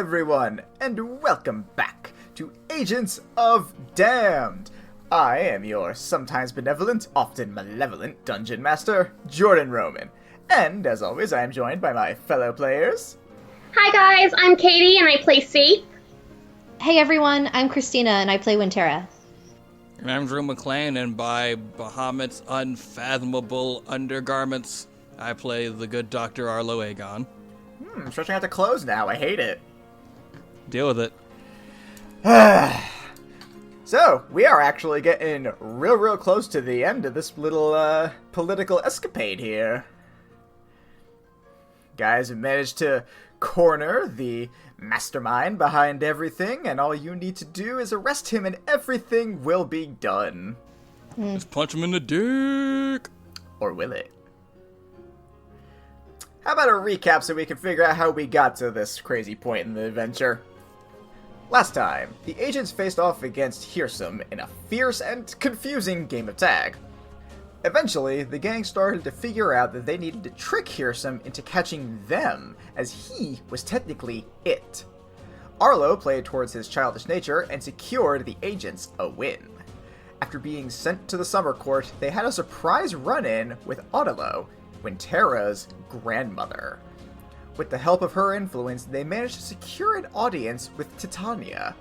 everyone, and welcome back to Agents of Damned. I am your sometimes benevolent, often malevolent Dungeon Master, Jordan Roman. And, as always, I am joined by my fellow players. Hi guys, I'm Katie and I play Safe. Hey everyone, I'm Christina and I play Winterra. And I'm Drew McLean, and by Bahamut's unfathomable undergarments, I play the good Dr. Arlo Aegon. Stretching out to close now, I hate it. Deal with it. So, we are actually getting real close to the end of this little, political escapade here. Guys have managed to corner the mastermind behind everything, and all you need to do is arrest him and everything will be done. Just punch him in the dick! Or will it? How about a recap so we can figure out how we got to this crazy point in the adventure? Last time, the agents faced off against Hearsome in a fierce and confusing game of tag. Eventually, the gang started to figure out that they needed to trick Hearsome into catching them, as he was technically it. Arlo played towards his childish nature and secured the agents a win. After being sent to the summer court, they had a surprise run-in with Otelo, Winterra's grandmother. With the help of her influence, they managed to secure an audience with Titania.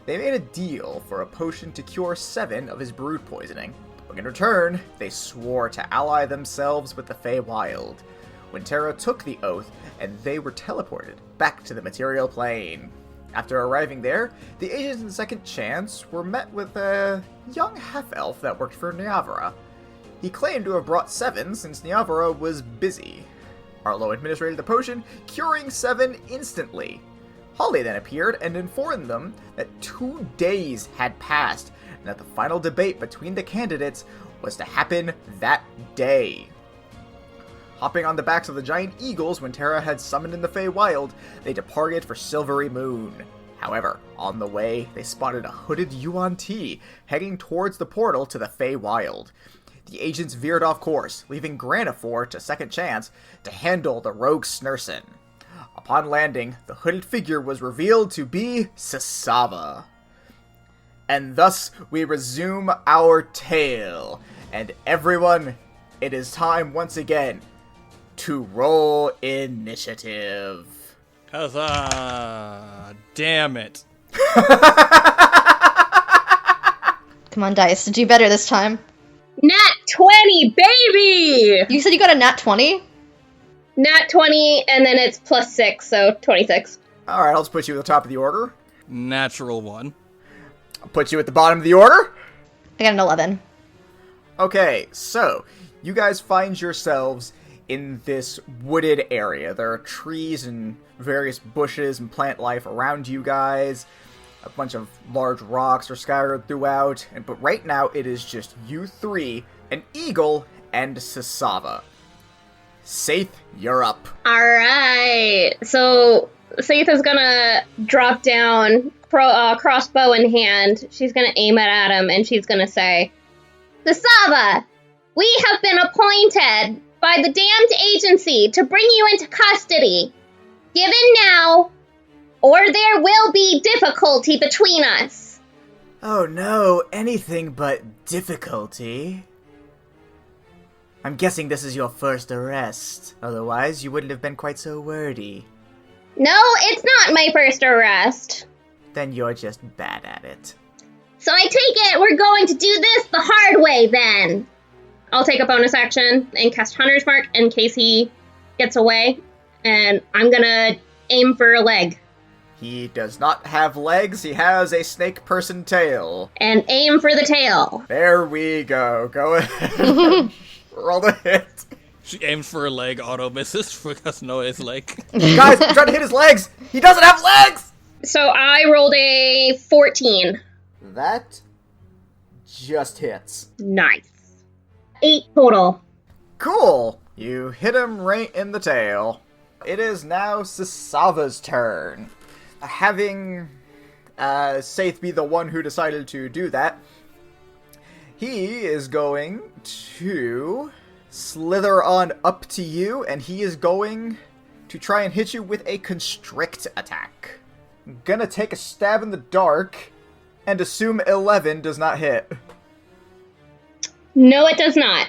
They made a deal for a potion to cure 7 of his brood poisoning. In return, they swore to ally themselves with the Fey Wild. Winterra took the oath, and they were teleported back to the material plane. After arriving there, the agents in Second Chance were met with a young half-elf that worked for Niavara. He claimed to have brought 7 since Niavara was busy. Arlo administered the potion, curing 7 instantly. Holly then appeared and informed them that 2 days had passed, and that the final debate between the candidates was to happen that day. Hopping on the backs of the giant eagles Winterra had summoned in the Fey Wild, they departed for Silverymoon. However, on the way, they spotted a hooded Yuan-Ti heading towards the portal to the Fey Wild. The agents veered off course, leaving Granifor to Second Chance to handle the rogue Snursen. Upon landing, the hooded figure was revealed to be Sisava. And thus, we resume our tale. And everyone, it is time once again to roll initiative. Huzzah! Damn it. Come on, Dice, to do better this time. Nat 20, baby! You said you got a nat 20? Nat 20, and then it's plus 6, so 26. Alright, I'll just put you at the top of the order. Natural 1. I'll put you at the bottom of the order. I got an 11. Okay, so, you guys find yourselves in this wooded area. There are trees and various bushes and plant life around you guys. A bunch of large rocks are scattered throughout. But right now, it is just you 3, an eagle, and Sisava. Saith, you're up. Alright, so Saith is gonna drop down, crossbow in hand. She's gonna aim at Adam, and she's gonna say, Sisava, we have been appointed by the damned agency to bring you into custody. Give in now, or there will be difficulty between us. Oh no, anything but difficulty. I'm guessing this is your first arrest. Otherwise, you wouldn't have been quite so wordy. No, it's not my first arrest. Then you're just bad at it. So I take it we're going to do this the hard way, then. I'll take a bonus action and cast Hunter's Mark in case he gets away. And I'm gonna aim for a leg. He does not have legs, he has a snake person tail. And aim for the tail. There we go. Go ahead. Roll the hit. She aims for a leg, auto misses because no his leg. Guys, I'm trying to hit his legs! He doesn't have legs! So I rolled a 14. That just hits. Nice. 8 total. Cool! You hit him right in the tail. It is now Sisava's turn. Having Saith be the one who decided to do that, he is going to slither on up to you, and he is going to try and hit you with a constrict attack. gonna take a stab in the dark and assume 11 does not hit. No, it does not.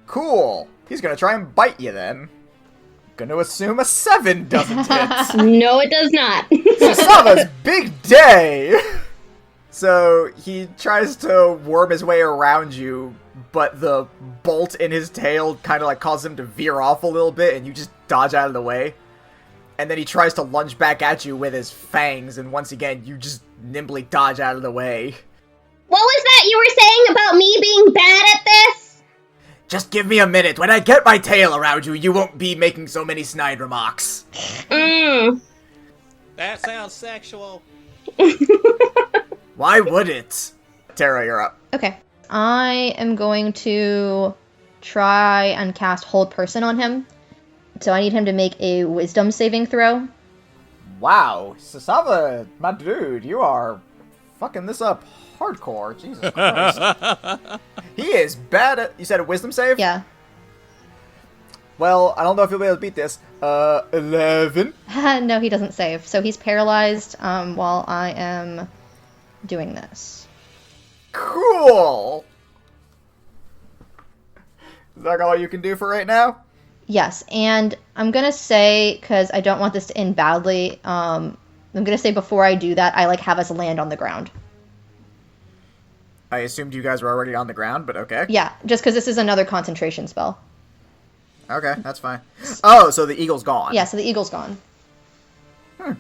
Cool. He's gonna try and bite you then. Gonna assume a 7 doesn't hit. No, it does not. Sisava's big day! So he tries to worm his way around you, but the bolt in his tail kind of like causes him to veer off a little bit, and you just dodge out of the way. And then he tries to lunge back at you with his fangs, and once again, you just nimbly dodge out of the way. What was that you were saying about me being bad at this? Just give me a minute. When I get my tail around you, you won't be making so many snide remarks. That sounds sexual. Why would it? Tara, you're up. Okay. I am going to try and cast Hold Person on him. So I need him to make a Wisdom saving throw. Wow, Sisava, my dude, you are fucking this up hardcore. Jesus Christ. He is bad at... You said a Wisdom save? Yeah. Well, I don't know if you'll be able to beat this. 11. No, he doesn't save. So he's paralyzed while I am doing this. Cool! Is that all you can do for right now? Yes, and I'm going to say, because I don't want this to end badly, I'm going to say before I do that, I have us land on the ground. I assumed you guys were already on the ground, but okay. Yeah, just because this is another concentration spell. Okay, that's fine. Oh, so the eagle's gone. Yeah, so the eagle's gone.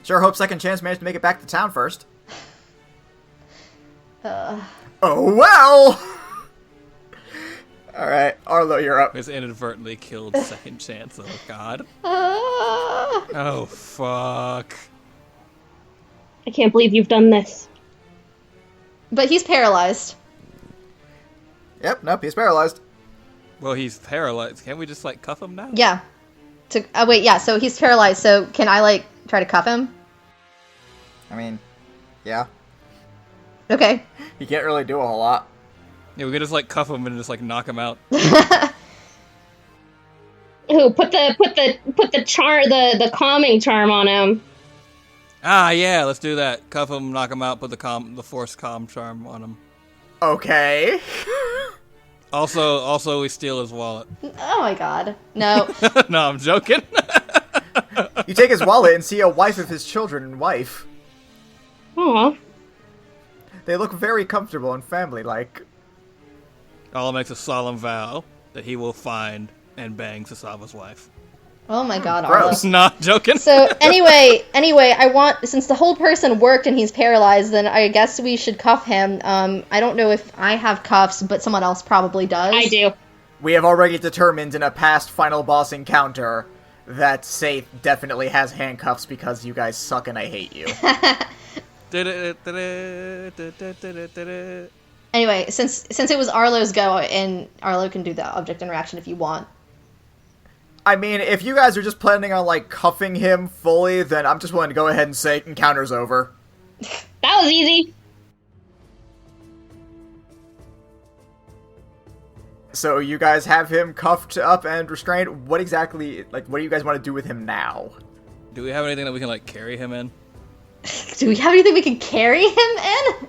Sure hope Second Chance managed to make it back to town first. Oh, well! Alright, Arlo, you're up. Just inadvertently killed Second Chance, oh god. Oh, fuck. I can't believe you've done this. But he's paralyzed. Yep, nope, he's paralyzed. Well, he's paralyzed. Can't we just, cuff him now? Yeah. Wait, yeah, so he's paralyzed, so can I, try to cuff him? I mean, yeah. Okay. He can't really do a whole lot. Yeah, we could just, cuff him and just, knock him out. Ooh, put the charm, the calming charm on him. Ah, yeah, let's do that. Cuff him, knock him out, put the force calm charm on him. Okay. Also, we steal his wallet. Oh my god. No. No, I'm joking. You take his wallet and see a wife of his children and wife. Aw. They look very comfortable and family-like. Allah makes a solemn vow that he will find and bang Sisava's wife. Oh my god, Gross. Arlo. Not joking. So, anyway, I want, since the whole person worked and he's paralyzed, then I guess we should cuff him. I don't know if I have cuffs, but someone else probably does. I do. We have already determined in a past final boss encounter that Saith definitely has handcuffs because you guys suck and I hate you. Anyway, since it was Arlo's go, and Arlo can do the object interaction if you want. I mean, if you guys are just planning on, cuffing him fully, then I'm just willing to go ahead and say encounter's over. That was easy. So you guys have him cuffed up and restrained. What exactly, what do you guys want to do with him now? Do we have anything that we can, carry him in? Do we have anything we can carry him in?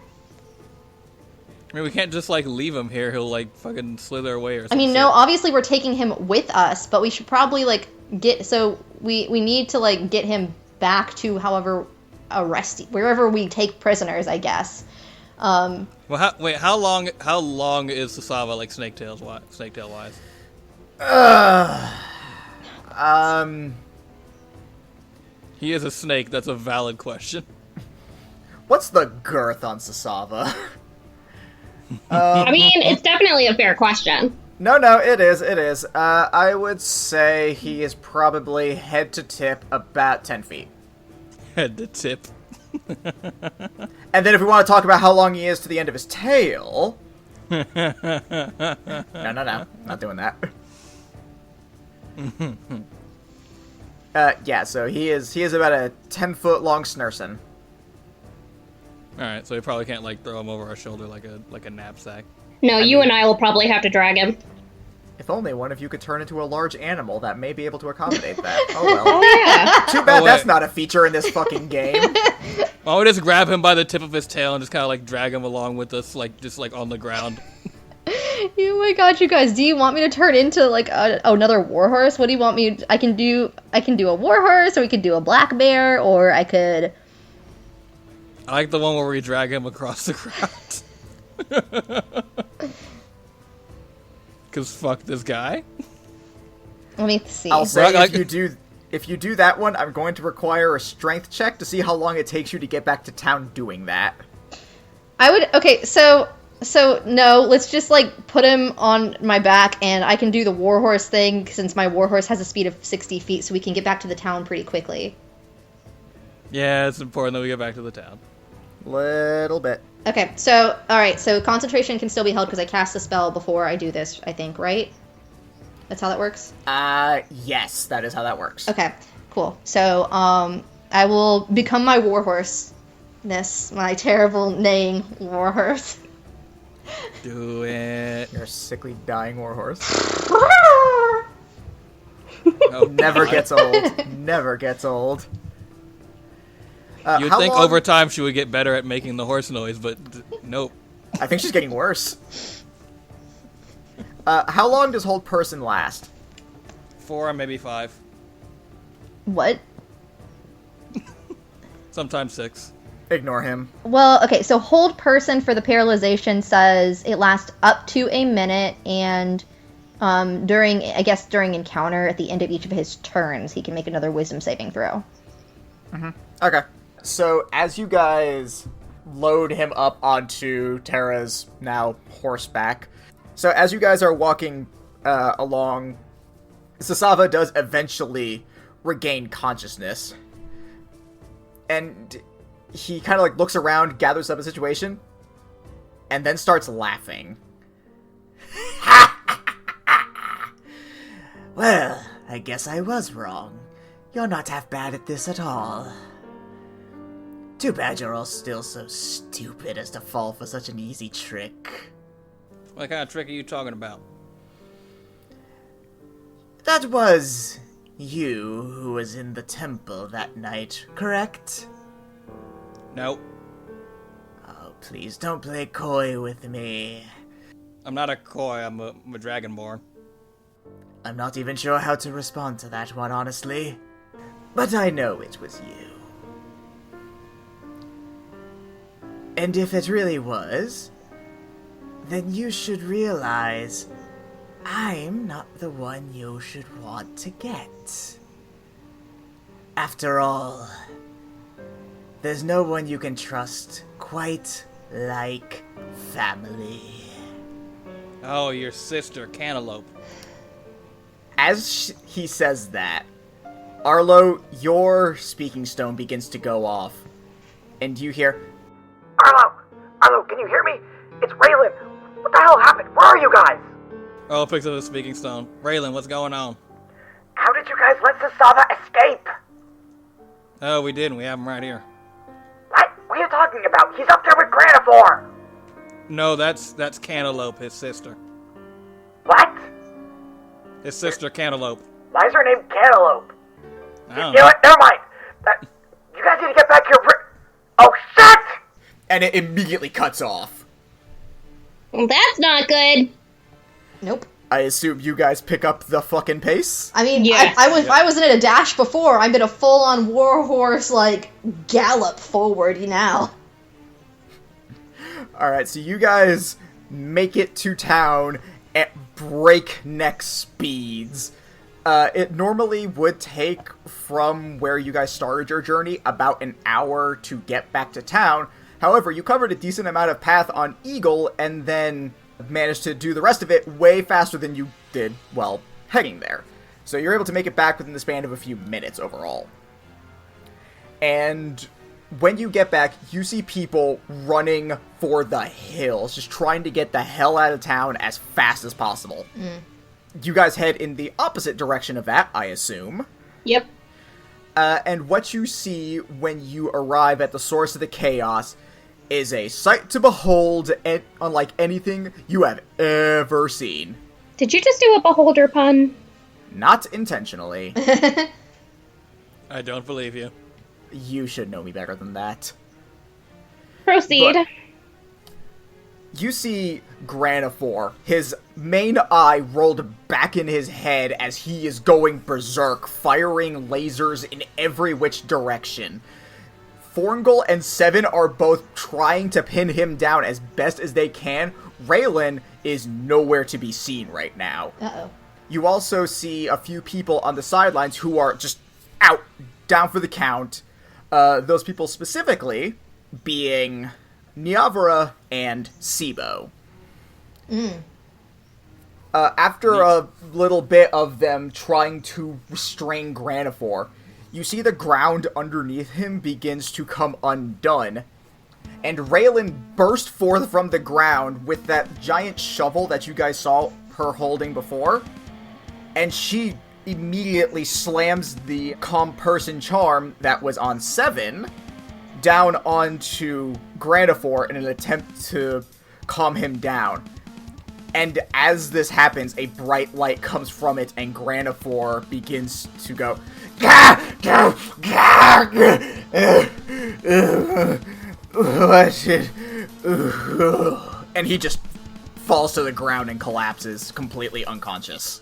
I mean, we can't just, leave him here. He'll, fucking slither away or something. I mean, no, obviously we're taking him with us, but we should probably, we need to, get him back to wherever we take prisoners, I guess. Well, how long is Sisava, snake-tail wise? He is a snake, that's a valid question. What's the girth on Sisava? I mean, it's definitely a fair question. No, it is. I would say he is probably head to tip about 10 feet. Head to tip. And then if we want to talk about how long he is to the end of his tail... No, not doing that. Yeah, so he is about a 10-foot long snurson. Alright, so we probably can't, throw him over our shoulder like a knapsack. No, you and I will probably have to drag him. If only one of you could turn into a large animal that may be able to accommodate that. Oh well. Oh, yeah. Too bad that's not a feature in this fucking game. Why don't we just grab him by the tip of his tail and just kind of like drag him along with us, like just like on the ground? Oh my god, you guys! Do you want me to turn into like another warhorse? What do you want me? I can do a warhorse, or we could do a black bear, or I could. I like the one where we drag him across the ground. Cause fuck this guy. Let me see. I'll say Right, if you do that one, I'm going to require a strength check to see how long it takes you to get back to town doing that. I would. Okay, so no, let's just like put him on my back, and I can do the warhorse thing since my warhorse has a speed of 60 feet, so we can get back to the town pretty quickly. Yeah, it's important that we get back to the town. Little bit. Okay, so alright, so concentration can still be held because I cast a spell before I do this, I think, right? That's how that works? Yes, that is how that works. Okay, cool. So, I will become my warhorse-ness, my terrible neighing warhorse. Do it. You're a sickly dying warhorse. Oh, Never God. gets old. Never gets old. You'd how think long- over time she would get better at making the horse noise, but nope. I think she's getting worse. How long does hold person last? 4 or maybe 5. What? Sometimes 6. Ignore him. Well, okay, so hold person for the paralyzation says it lasts up to a minute, and during encounter, at the end of each of his turns, he can make another wisdom saving throw. Okay. So, as you guys load him up onto Terra's now horseback, so as you guys are walking along, Sisava does eventually regain consciousness. And he kind of like looks around, gathers up the situation, and then starts laughing. Well, I guess I was wrong. You're not half bad at this at all. Too bad you're all still so stupid as to fall for such an easy trick. What kind of trick are you talking about? That was you who was in the temple that night, correct? Nope. Oh, please don't play coy with me. I'm not a koi, I'm a dragonborn. I'm not even sure how to respond to that one, honestly. But I know it was you. And if it really was, then you should realize I'm not the one you should want to get. After all, there's no one you can trust quite like family. Oh, your sister, Cantaloupe. As he says that, Arlo, your speaking stone begins to go off, and you hear, Arlo, can you hear me? It's Raylan. What the hell happened? Where are you guys? Oh, picks up the speaking stone. Raylan, what's going on? How did you guys let Sisava escape? Oh, we didn't. We have him right here. What? What are you talking about? He's up there with Granifor. No, that's Cantaloupe, his sister. What? His sister, Cantaloupe. Why is her name Cantaloupe? I don't You know know. what? Never mind. You guys need to get back here. Oh, shit! And it immediately cuts off. Well, that's not good. Nope. I assume you guys pick up the fucking pace? I mean, Yeah. I wasn't in a dash before. I'm in a full-on warhorse, like, gallop forward now. Alright, so you guys make it to town at breakneck speeds. It normally would take, from where you guys started your journey, about an hour to get back to town. However, you covered a decent amount of path on Eagle, and then managed to do the rest of it way faster than you did, well, heading there. So you're able to make it back within the span of a few minutes overall. And when you get back, you see people running for the hills, just trying to get the hell out of town as fast as possible. You guys head in the opposite direction of that, I assume. Yep. And what you see when you arrive at the source of the chaos is a sight to behold, and unlike anything you have ever seen. Did you just do a beholder pun? Not intentionally. I don't believe you. You should know me better than that. Proceed. But you see Granifor, his main eye rolled back in his head as he is going berserk, firing lasers in every which direction. Forngul and Seven are both trying to pin him down as best as they can. Raylan is nowhere to be seen right now. Uh-oh. You also see a few people on the sidelines who are just out, down for the count. Those people specifically being Niavara and Sibo. After a little bit of them trying to restrain Granifor, you see the ground underneath him begins to come undone, and Raylan burst forth from the ground with that giant shovel that you guys saw her holding before, and she immediately slams the Calm Person charm that was on Seven down onto Granifor in an attempt to calm him down. And as this happens, a bright light comes from it, and Granifor begins to go, "Gah! Gah! Gah! and he just falls to the ground and collapses, completely unconscious.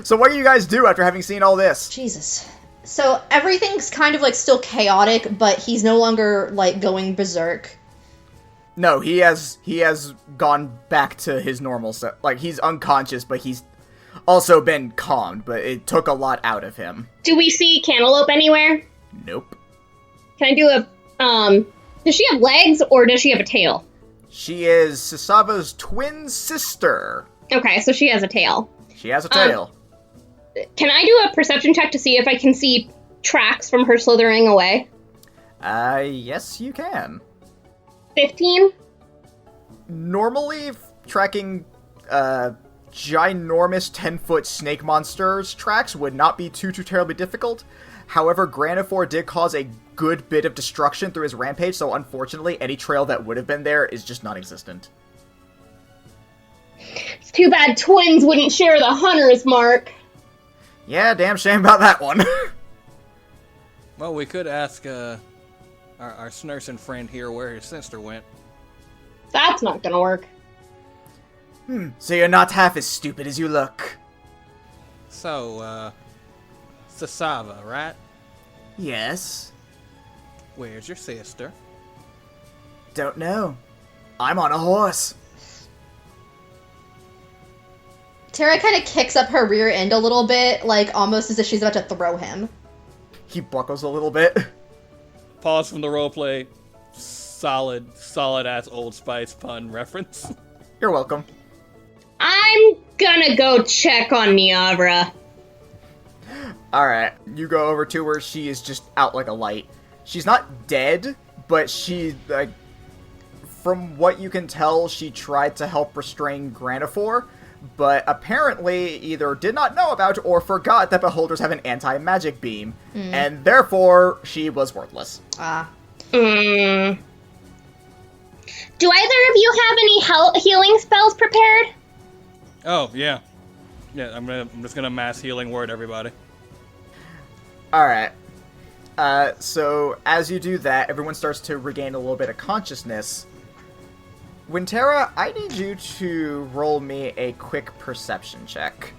So what do you guys do after having seen all this? Jesus. So everything's kind of, like, still chaotic, but he's no longer, like, going berserk. No, he has gone back to his normal self. Like, he's unconscious, but he's also been calmed, but it took a lot out of him. Do we see Cantaloupe anywhere? Nope. Can I do a, does she have legs, or does she have a tail? She is Sisava's twin sister. Okay, so she has a tail. She has a tail. Can I do a perception check to see if I can see tracks from her slithering away? Yes, you can. 15? Normally, tracking, ginormous 10-foot snake monsters' tracks would not be too terribly difficult. However, Granifor did cause a good bit of destruction through his rampage, so unfortunately, any trail that would have been there is just non-existent. It's too bad twins wouldn't share the hunter's mark. Yeah, damn shame about that one. Well, we could ask our Snurson friend here where his sister went. That's not gonna work. So you're not half as stupid as you look. So, Sisava, right? Yes. Where's your sister? Don't know. I'm on a horse. Tara kind of kicks up her rear end a little bit, like almost as if she's about to throw him. He buckles a little bit. Pause from the roleplay. Solid ass Old Spice pun reference. You're welcome. I'm gonna go check on Niavra. Alright, you go over to her. She is just out like a light. She's not dead, but she, like, from what you can tell, she tried to help restrain Granifor, but apparently either did not know about or forgot that beholders have an anti-magic beam, and therefore she was worthless. Do either of you have any healing spells prepared? Oh, yeah. Yeah, I'm just gonna mass healing word everybody. Alright. So as you do that, everyone starts to regain a little bit of consciousness. Wintera, I need you to roll me a quick perception check.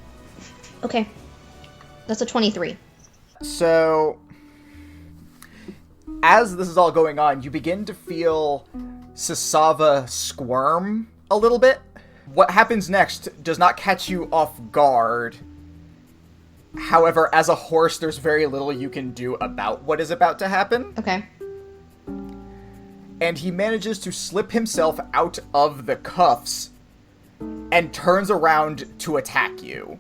Okay. That's a 23. So, as this is all going on, you begin to feel Sisava squirm a little bit. What happens next does not catch you off guard. However, as a horse, there's very little you can do about what is about to happen. Okay. And he manages to slip himself out of the cuffs and turns around to attack you.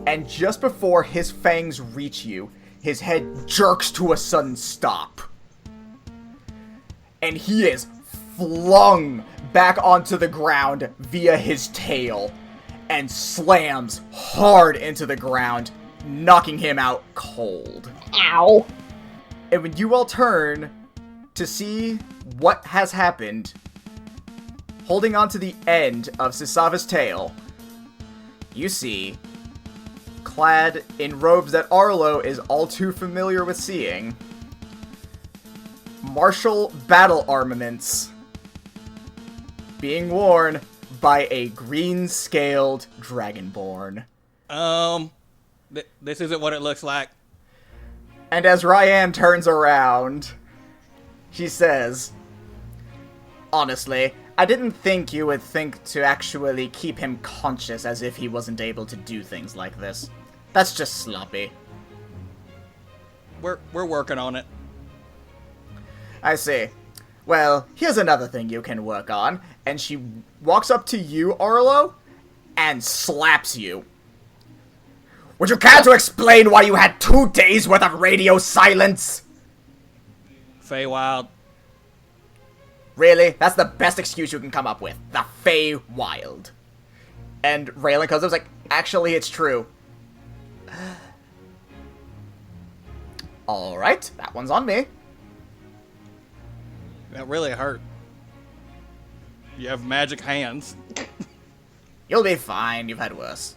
And just before his fangs reach you, his head jerks to a sudden stop. And he is flung back onto the ground via his tail and slams hard into the ground, knocking him out cold. Ow. And when you all turn to see what has happened, holding on to the end of Sisava's tail, you see clad in robes that Arlo is all too familiar with seeing. Martial battle armaments being worn by a green-scaled dragonborn. This isn't what it looks like. And as Ryan turns around, she says, "Honestly, I didn't think you would think to actually keep him conscious as if he wasn't able to do things like this. That's just sloppy." We're working on it. I see. Well, here's another thing you can work on. And she walks up to you, Arlo, and slaps you. "Would you care to explain why you had 2 days worth of radio silence?" Fey Wild. Really? That's the best excuse you can come up with. The Fey Wild. And Raylan comes up and is like, "Actually, it's true." Alright, that one's on me. That really hurt. You have magic hands. You'll be fine, you've had worse.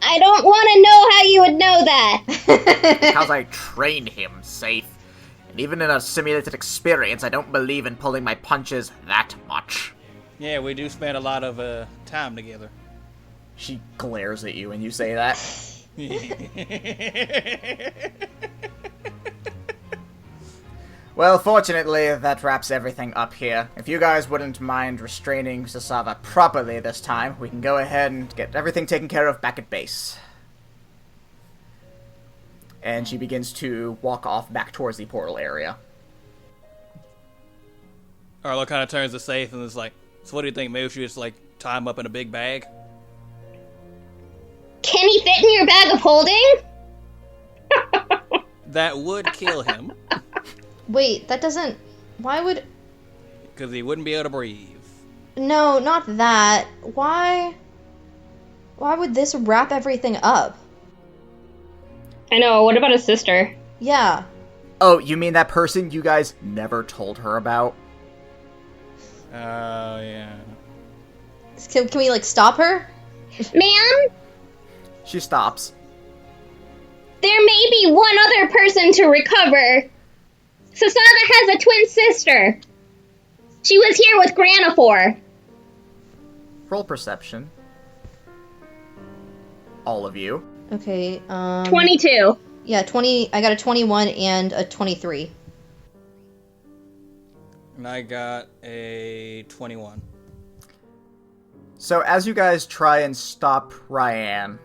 I don't want to know how you would know that. Because I trained him safe. And even in a simulated experience, I don't believe in pulling my punches that much. Yeah, we do spend a lot of time together. She glares at you when you say that. Well, fortunately, that wraps everything up here. If you guys wouldn't mind restraining Sisava properly this time, we can go ahead and get everything taken care of back at base. And she begins to walk off back towards the portal area. Arlo kind of turns to Safe and is like, "So what do you think? Maybe we should just, tie him up in a big bag?" Can he fit in your bag of holding? That would kill him. Wait, that doesn't... Why would... Because he wouldn't be able to breathe. No, not that. Why would this wrap everything up? I know, what about his sister? Yeah. Oh, you mean that person you guys never told her about? Oh, yeah. Can we, stop her? Ma'am, She stops. there may be one other person to recover. Sisava has a twin sister. She was here with Granifor. Roll perception. All of you. Okay, 22. Yeah, 20... I got a 21 and a 23. And I got a 21. So as you guys try and stop Ryan,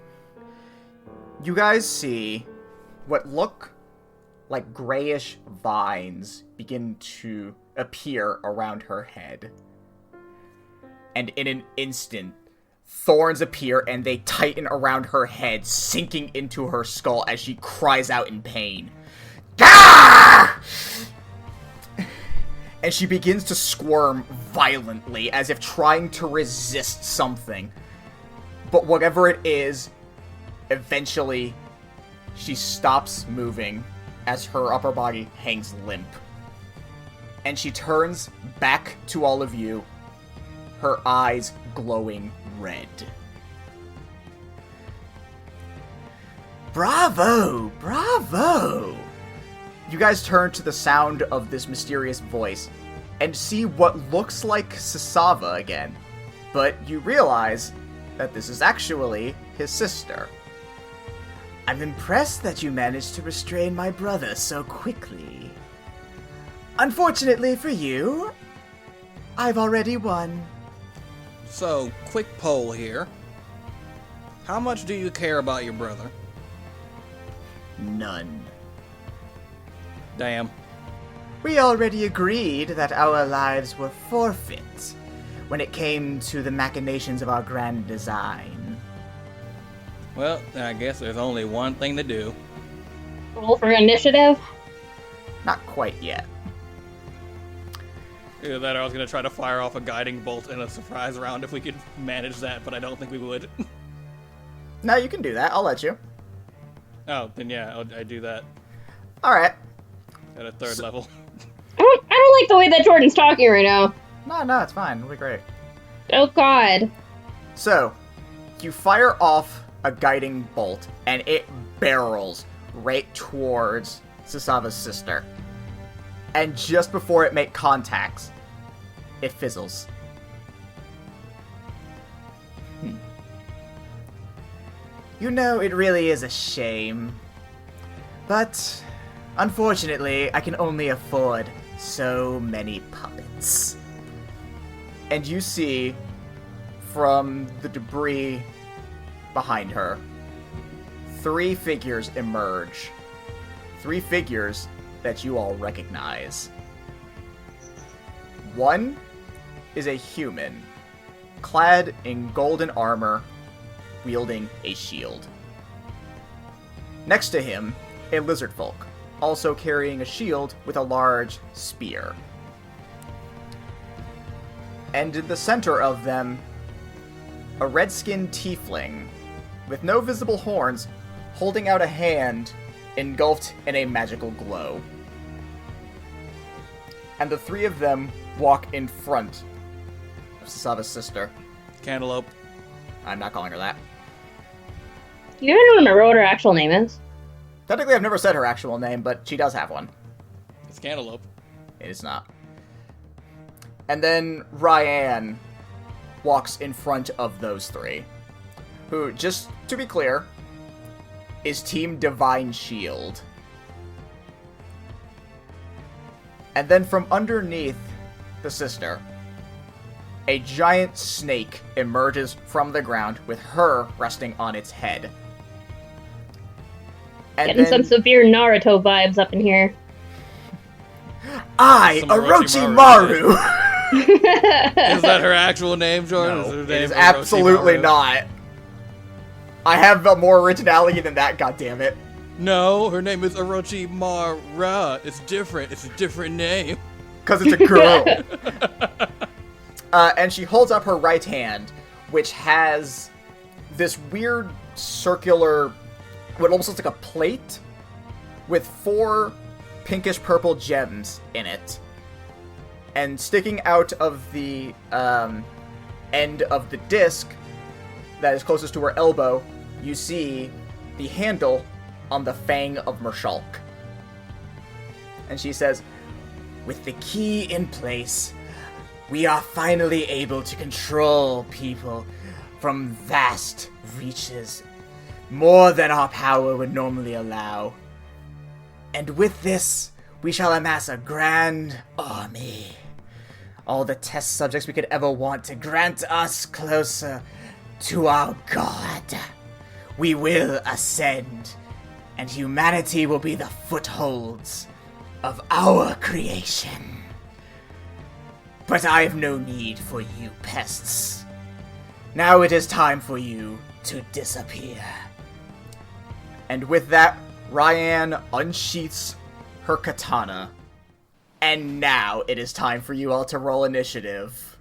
you guys see what look like grayish vines begin to appear around her head. And in an instant, thorns appear and they tighten around her head, sinking into her skull as she cries out in pain. Gah! And she begins to squirm violently, as if trying to resist something. But whatever it is, eventually, she stops moving as her upper body hangs limp. And she turns back to all of you, her eyes glowing red. Bravo! Bravo! You guys turn to the sound of this mysterious voice and see what looks like Sisava again, but you realize that this is actually his sister. "I'm impressed that you managed to restrain my brother so quickly. Unfortunately for you, I've already won." So, quick poll here. How much do you care about your brother? None. Damn. We already agreed that our lives were forfeit when it came to the machinations of our grand design. Well, I guess there's only one thing to do. Roll for initiative. Not quite yet. Either that or I was going to try to fire off a guiding bolt in a surprise round if we could manage that, but I don't think we would. No, you can do that. I'll let you. Oh, then yeah, I do that Alright. at a third level. I don't like the way that Jordan's talking right now. No, it's fine. It'll be great. Oh god. So, you fire off a guiding bolt, and it barrels right towards Sisava's sister. And just before it makes contact, it fizzles. You know, it really is a shame. But, unfortunately, I can only afford so many puppets. And you see, from the debris behind her, 3 figures emerge. 3 figures that you all recognize. One is a human, clad in golden armor, wielding a shield. Next to him, a lizard folk, also carrying a shield with a large spear. And in the center of them, a red-skinned tiefling, with no visible horns, holding out a hand engulfed in a magical glow. And the 3 of them walk in front of Sisava's sister. Cantaloupe. I'm not calling her that. You don't remember what her actual name is? Technically, I've never said her actual name, but she does have one. It's Cantaloupe. It is not. And then Ryan walks in front of those 3, who, just to be clear, is Team Divine Shield. And then from underneath the sister, a giant snake emerges from the ground with her resting on its head. And Getting some severe Naruto vibes up in here. I, Some Orochimaru! Is that her actual name, Jordan? No, her it name is absolutely Orochimaru? not. I have more originality than that, goddammit. No, her name is Orochimaru. It's different. It's a different name. Because it's a girl. And she holds up her right hand, which has this weird circular, what almost looks like a plate, with 4 pinkish-purple gems in it. And sticking out of the end of the disc that is closest to her elbow, you see the handle on the Fang of Marshalk. And she says, "With the key in place, we are finally able to control people from vast reaches, more than our power would normally allow. And with this, we shall amass a grand army. All the test subjects we could ever want to grant us closer to our God. We will ascend, and humanity will be the footholds of our creation. But I have no need for you pests. Now it is time for you to disappear." And with that, Ryan unsheaths her katana. And now it is time for you all to roll initiative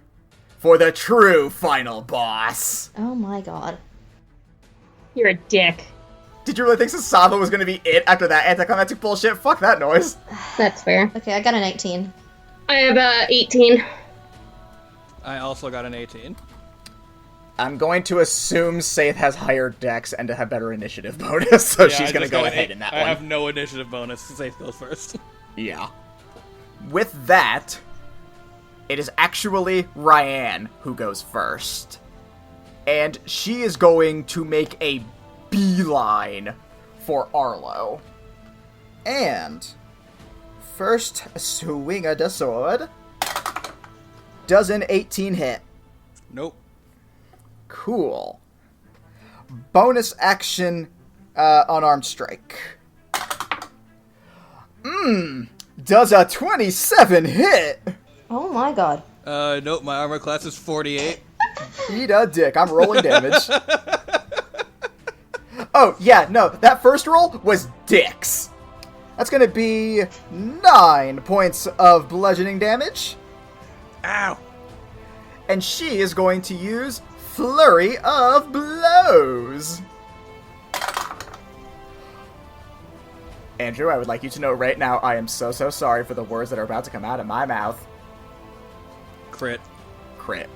for the true final boss. Oh my god. You're a dick. Did you really think Sisava was going to be it after that anticlimactic bullshit? Fuck that noise. That's fair. Okay, I got a 19. I have 18. I also got an 18. I'm going to assume Saith has higher dex and to have better initiative bonus, so Yeah, she's I going to just go got an ahead 8. in that I one. have no initiative bonus. Safe goes first. Yeah. With that, it is actually Ryan who goes first. And she is going to make a beeline for Arlo. And first swing of the sword. Does an 18 hit? Nope. Cool. Bonus action, unarmed strike. Does a 27 hit? Oh my god. Nope, my armor class is 48. Eat a dick, I'm rolling damage. Oh, yeah, no, that first roll was dicks. That's gonna be 9 points of bludgeoning damage. Ow! And she is going to use Flurry of Blows. Andrew, I would like you to know right now, I am so sorry for the words that are about to come out of my mouth. Crit. Crit.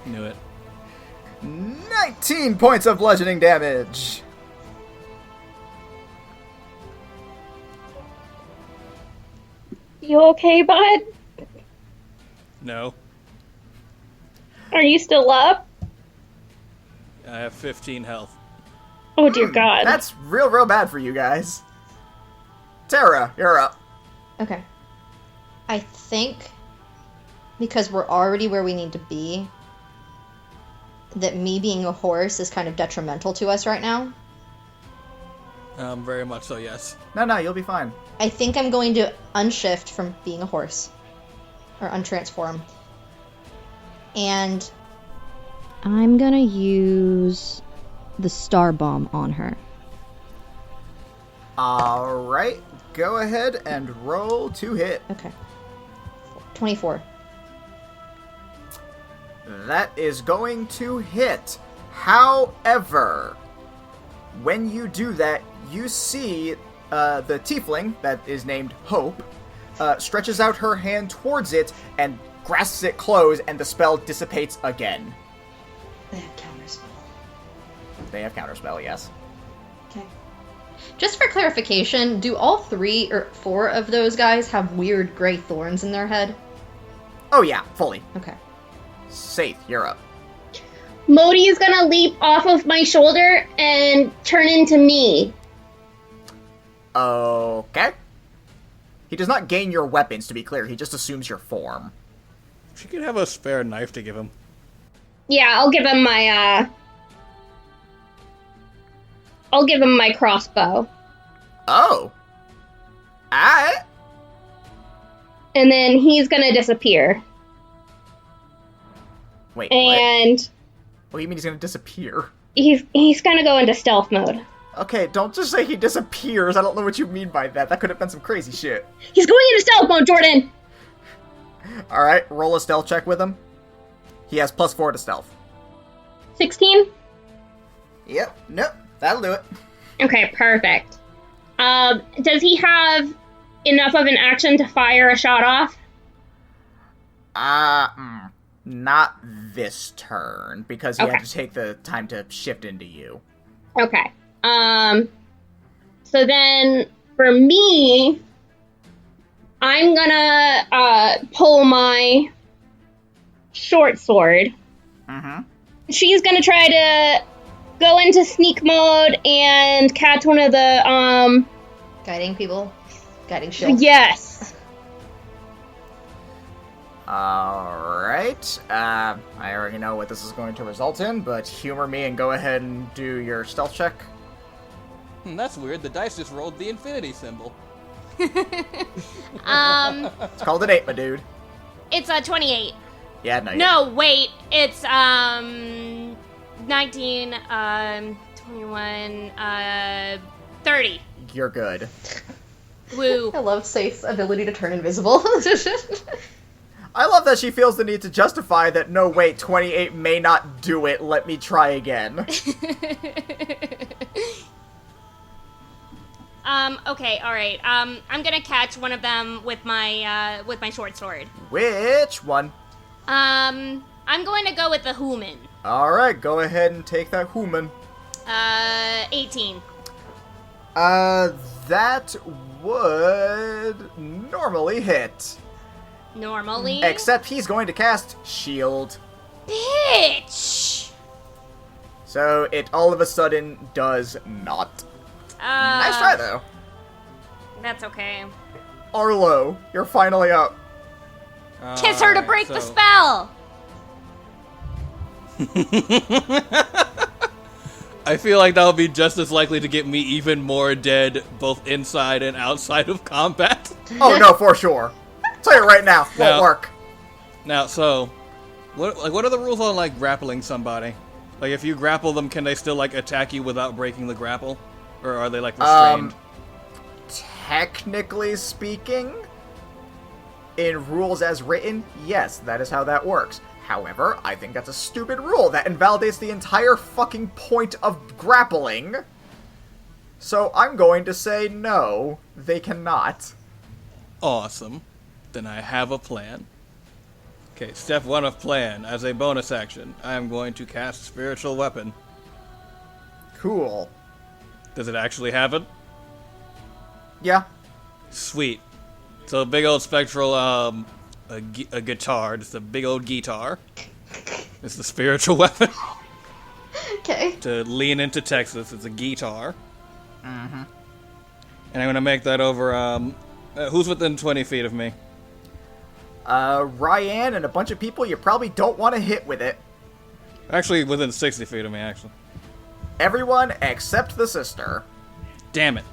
Knew it. 19 points of bludgeoning damage. You okay, bud? No. Are you still up? I have 15 health. Oh dear God. That's real bad for you guys. Tara, you're up. Okay. I think because we're already where we need to be, that me being a horse is kind of detrimental to us right now. Very much so, yes. No, you'll be fine. I think I'm going to unshift from being a horse. Or untransform. And I'm gonna use the Star Bomb on her. Alright, go ahead and roll to hit. Okay. 24. That is going to hit. However, when you do that, you see the tiefling that is named Hope stretches out her hand towards it and grasps it close, and the spell dissipates again. They have counterspell. They have counterspell, yes. Okay. Just for clarification, do all 3 or 4 of those guys have weird gray thorns in their head? Oh yeah, fully. Okay. Safe, you're up. Modi is gonna leap off of my shoulder and turn into me. Okay. He does not gain your weapons, to be clear. He just assumes your form. She could have a spare knife to give him. Yeah, I'll give him my crossbow. Oh. Alright. And then he's gonna disappear. Wait, And what? What do you mean he's gonna disappear? he's gonna go into stealth mode. Okay, don't just say he disappears. I don't know what you mean by that. That could have been some crazy shit. He's going into stealth mode, Jordan! Alright, roll a stealth check with him. He has +4 to stealth. 16? Yep, nope, that'll do it. Okay, perfect. Does he have enough of an action to fire a shot off? Not this turn, because he Okay. had to take the time to shift into you. Okay. So then, for me, I'm gonna, pull my short sword. Mm-hmm. She's gonna try to go into sneak mode and catch one of the, Guiding people? Guiding shield? yes. Alright, I already know what this is going to result in, but humor me and go ahead and do your stealth check. That's weird. The dice just rolled the infinity symbol. It's called an 8, my dude. It's a 28. Yeah, no, No, wait. It's 19, 21, 30. you're good. Woo. I love Saith's ability to turn invisible. I love that she feels the need to justify that, no, wait, 28 may not do it, let me try again. Okay, alright. I'm gonna catch one of them with my short sword. Which one? I'm going to go with the human. Alright, go ahead and take that human. 18. That would normally hit. Normally. Except he's going to cast Shield. Bitch! So it all of a sudden does not. Nice try, though. That's okay. Arlo, you're finally up. Kiss her to break the spell! I feel like that'll be just as likely to get me even more dead, both inside and outside of combat. Oh, no, for sure. Tell you right now, won't Now- work. Now, so, what are the rules on, like, grappling somebody? Like, if you grapple them, can they still, like, attack you without breaking the grapple? Or are they, like, restrained? Technically speaking, in rules as written, yes, that is how that works. However, I think that's a stupid rule that invalidates the entire fucking point of grappling. So I'm going to say no, they cannot. Awesome. Then I have a plan. Okay, step 1 of plan. As a bonus action, I am going to cast Spiritual Weapon. Cool. Does it actually happen? Yeah. Sweet. So a big old spectral, a guitar, just a big old guitar. It's the spiritual weapon. Okay. To lean into Texas, it's a guitar. Mm-hmm. And I'm gonna make that over, who's within 20 feet of me? Ryan and a bunch of people you probably don't want to hit with it. Actually, within 60 feet of me, actually. Everyone except the sister. Damn it.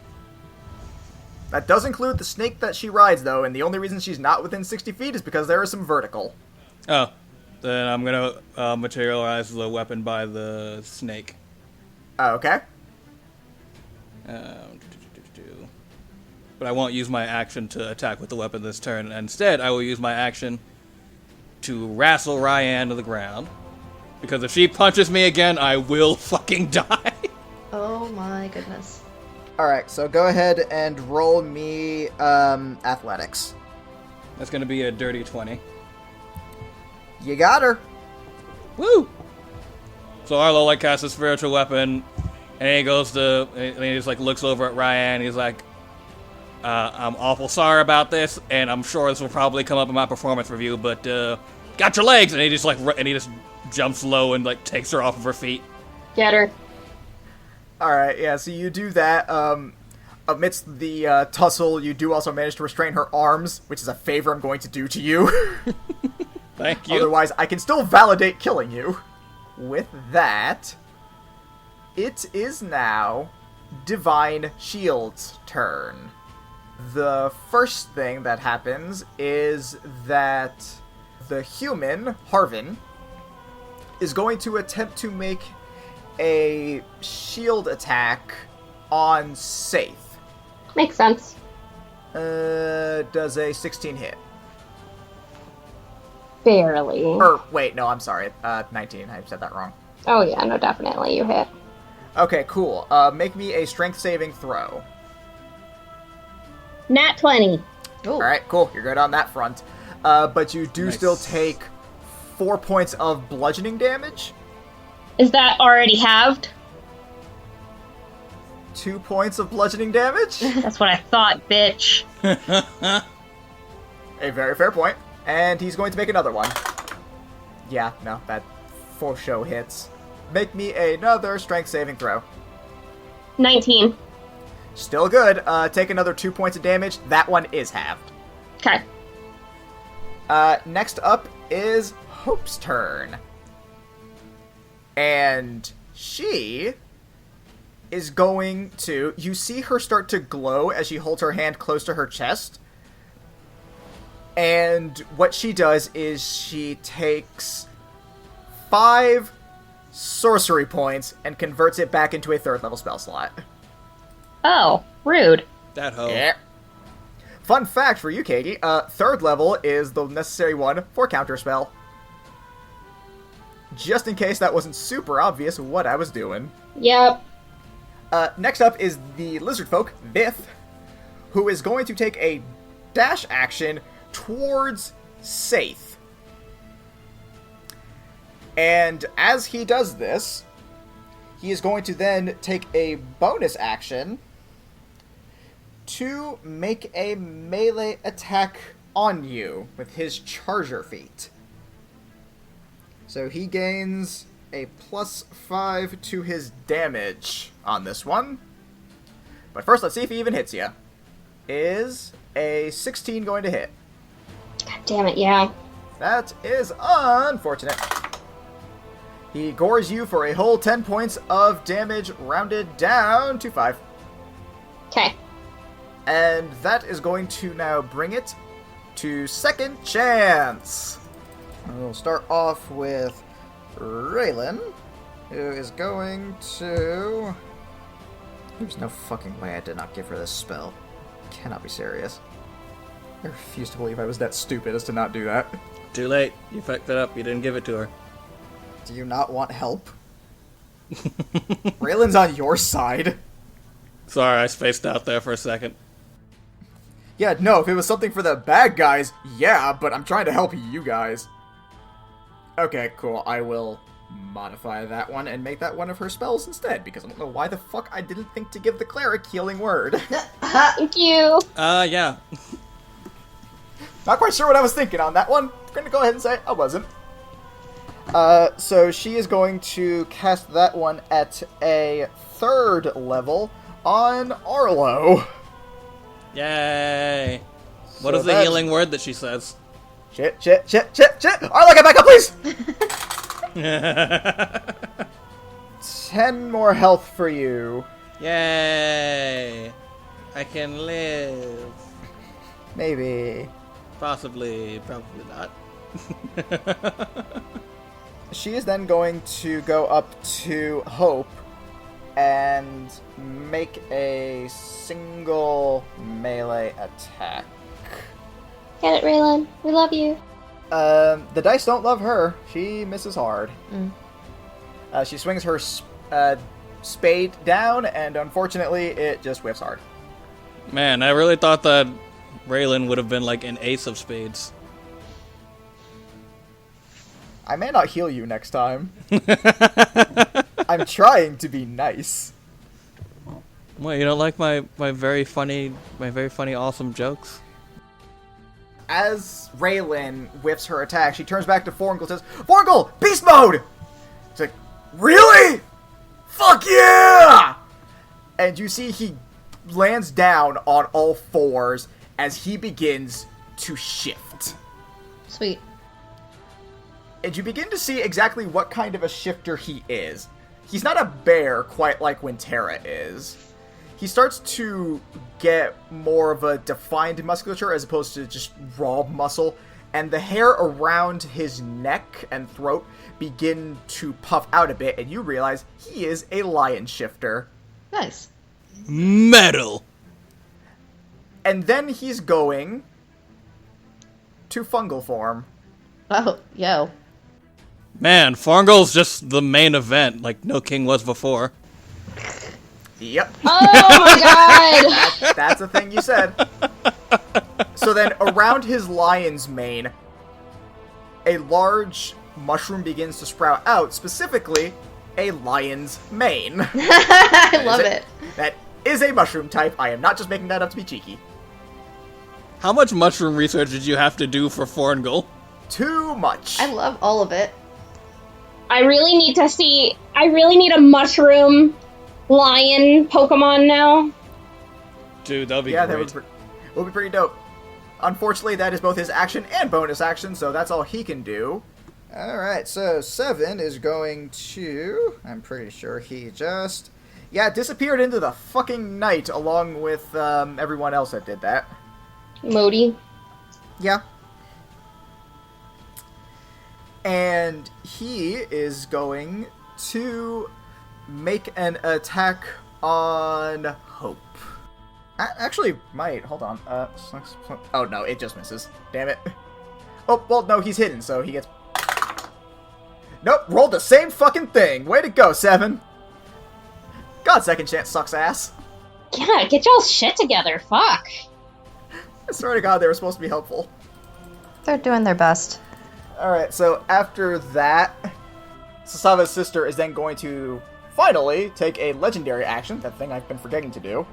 That does include the snake that she rides, though, and the only reason she's not within 60 feet is because there is some vertical. Oh. Then I'm gonna materialize the weapon by the snake. Okay. But I won't use my action to attack with the weapon this turn. Instead, I will use my action to wrestle Ryan to the ground. Because if she punches me again, I will fucking die. Oh my goodness. Alright, so go ahead and roll me, athletics. That's gonna be a dirty 20. You got her. Woo! So Arlo, like, casts a spiritual weapon, and he goes to, and he just, like, looks over at Ryan, and he's like, I'm awful sorry about this, and I'm sure this will probably come up in my performance review, but, got your legs! And he just, like, and he just jumps low and, like, takes her off of her feet. Get her. Alright, yeah, so you do that, amidst the, tussle, you do also manage to restrain her arms, which is a favor I'm going to do to you. Thank you. Otherwise, I can still validate killing you. With that, it is now Divine Shield's turn. The first thing that happens is that the human, Harvin, is going to attempt to make a shield attack on Saith. Makes sense. Does a 16 hit? Barely. Or, wait, no, I'm sorry. 19, I said that wrong. Oh yeah, no, definitely you hit. Okay, cool. Make me a strength saving throw. Nat 20. Ooh. Alright, cool. You're good on that front. But you do Nice. still take 4 points of bludgeoning damage, Is that already halved? 2 points of bludgeoning damage. That's what I thought, bitch. A very fair point. And he's going to make another one. Yeah, no, that for show hits. Make me another strength saving throw. 19. Still good. Take another 2 points of damage. That one is halved. Okay. Next up is Hope's turn. And she is going to... You see her start to glow as she holds her hand close to her chest. And what she does is she takes 5 sorcery points and converts it back into a 3rd level spell slot. Oh, rude. That hoe. Yeah. Fun fact for you, Katie. 3rd level is the necessary one for counterspell. Just in case that wasn't super obvious what I was doing. Yep. Next up is the lizard folk, Vith, who is going to take a dash action towards Saith. And as he does this, he is going to then take a bonus action to make a melee attack on you with his charger feat. So he gains a +5 to his damage on this one. But first, let's see if he even hits you. Is a 16 going to hit? God damn it, yeah. That is unfortunate. He gores you for a whole 10 points of damage, rounded down to 5. Okay. And that is going to now bring it to second chance. We'll start off with Raylan, who is going to... There's no fucking way I did not give her this spell. Cannot be serious. I refuse to believe I was that stupid as to not do that. Too late. You fucked it up. You didn't give it to her. Do you not want help? Raylan's on your side. Sorry, I spaced out there for a second. Yeah, no, if it was something for the bad guys, yeah, but I'm trying to help you guys. Okay, cool. I will modify that one and make that one of her spells instead, because I don't know why the fuck I didn't think to give the cleric healing word. Thank you. Yeah. Not quite sure what I was thinking on that one. I'm gonna go ahead and say I wasn't. So she is going to cast that one at a 3rd level on Arlo. Yay. What So is the that's- healing word that she says? Shit. Arlo, get back up, please! 10 more health for you. Yay. I can live. Maybe. Possibly. Probably not. She is then going to go up to Hope and make a single melee attack. Get it, Raylan. We love you. The dice don't love her. She misses hard. She swings her spade down, and unfortunately, it just whiffs hard. Man, I really thought that Raylan would have been like an ace of spades. I may not heal you next time. I'm trying to be nice. What, you don't like my very funny, awesome jokes? As Raylan whiffs her attack, she turns back to Forngal and says, Forngal, beast mode! It's like, really? Fuck yeah! And you see he lands down on all fours as he begins to shift. Sweet. And you begin to see exactly what kind of a shifter he is. He's not a bear quite like Winterra is. He starts to get more of a defined musculature as opposed to just raw muscle, and the hair around his neck and throat begin to puff out a bit, and you realize he is a lion shifter. Nice. Metal! And then he's going to fungal form. Oh, yo. Man, Farngal's just the main event, like no king was before. Yep. Oh my god! That's the thing you said. So then, around his lion's mane, a large mushroom begins to sprout out, specifically, a lion's mane. I love it. That is a mushroom type. I am not just making that up to be cheeky. How much mushroom research did you have to do for Farngal? Too much. I love all of it. I really need a mushroom lion Pokemon now. Dude, that would be Yeah, great. that would be pretty dope. Unfortunately, that is both his action and bonus action, so that's all he can do. Alright, so 7 is going to... I'm pretty sure he just... Yeah, disappeared into the fucking night along with everyone else that did that. Modi. Yeah. And he is going to make an attack on Hope. Actually, might. Hold on. Oh, no, it just misses. Damn it. Oh, well, no, he's hidden, so he gets... Nope, rolled the same fucking thing. Way to go, 7. God, second chance sucks ass. Yeah, get y'all's shit together. Fuck. I swear to God, they were supposed to be helpful. They're doing their best. Alright, so after that, Sisava's sister is then going to finally take a legendary action, that thing I've been forgetting to do,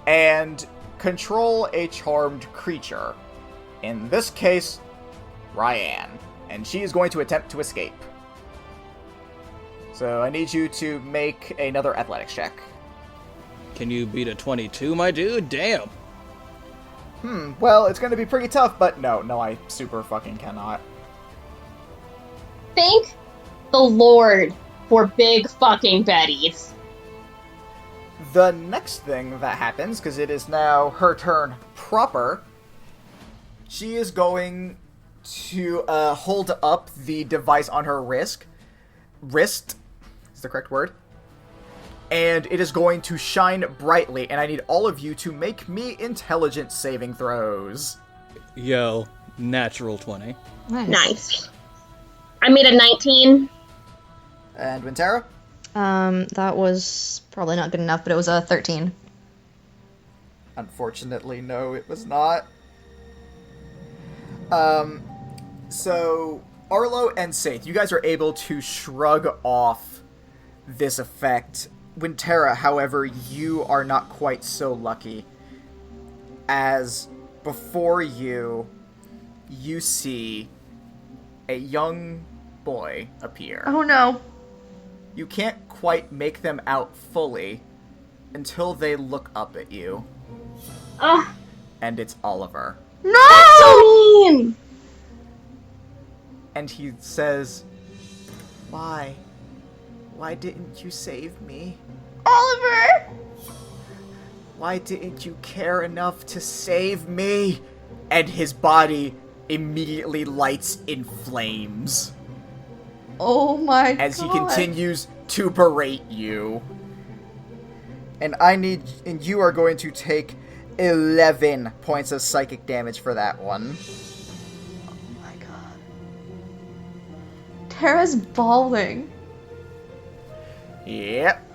and control a charmed creature. In this case, Ryan. And she is going to attempt to escape. So I need you to make another athletics check. Can you beat a 22, my dude? Damn. Well, it's going to be pretty tough, but no, I super fucking cannot. Thank the Lord for big fucking Bettys. The next thing that happens, because it is now her turn proper, she is going to hold up the device on her wrist is the correct word, and it is going to shine brightly, and I need all of you to make me intelligence saving throws. Yo, natural 20. Nice. I made a 19. And Wintera? That was probably not good enough, but it was a 13. Unfortunately, no, it was not. So Arlo and Saith, you guys are able to shrug off this effect. Wintera, however, you are not quite so lucky. As before you see a young boy appear. Oh no. You can't quite make them out fully until they look up at you. Ugh. And it's Oliver. No! So mean! And he says, Why? Why didn't you save me? Oliver! Why didn't you care enough to save me? And his body immediately lights in flames Oh my god. as he continues to berate you. And you are going to take 11 points of psychic damage for that one. Oh my god. Tara's bawling. Yep.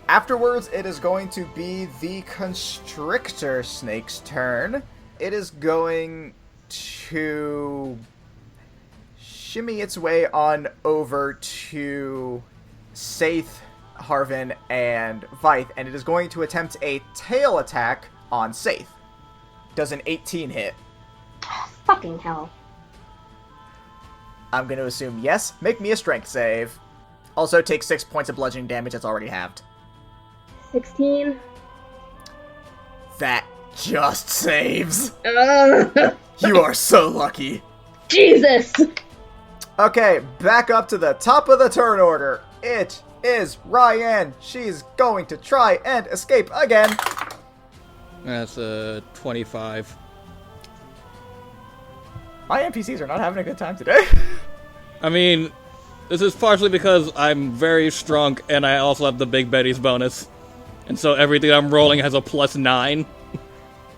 Afterwards, it is going to be the Constrictor Snake's turn. It is going to shimmy its way on over to Saith, Harvin, and Vythe, and it is going to attempt a tail attack on Saith. Does an 18 hit? Fucking hell. I'm going to assume yes. Make me a strength save. Also take 6 points of bludgeoning damage that's already halved. 16. That just saves. Ugh. You are so lucky. Jesus! Okay, back up to the top of the turn order. It is Ryan. She's going to try and escape again. That's a 25. My NPCs are not having a good time today. I mean, this is partially because I'm very strong and I also have the Big Betty's bonus. And so everything I'm rolling has a +9.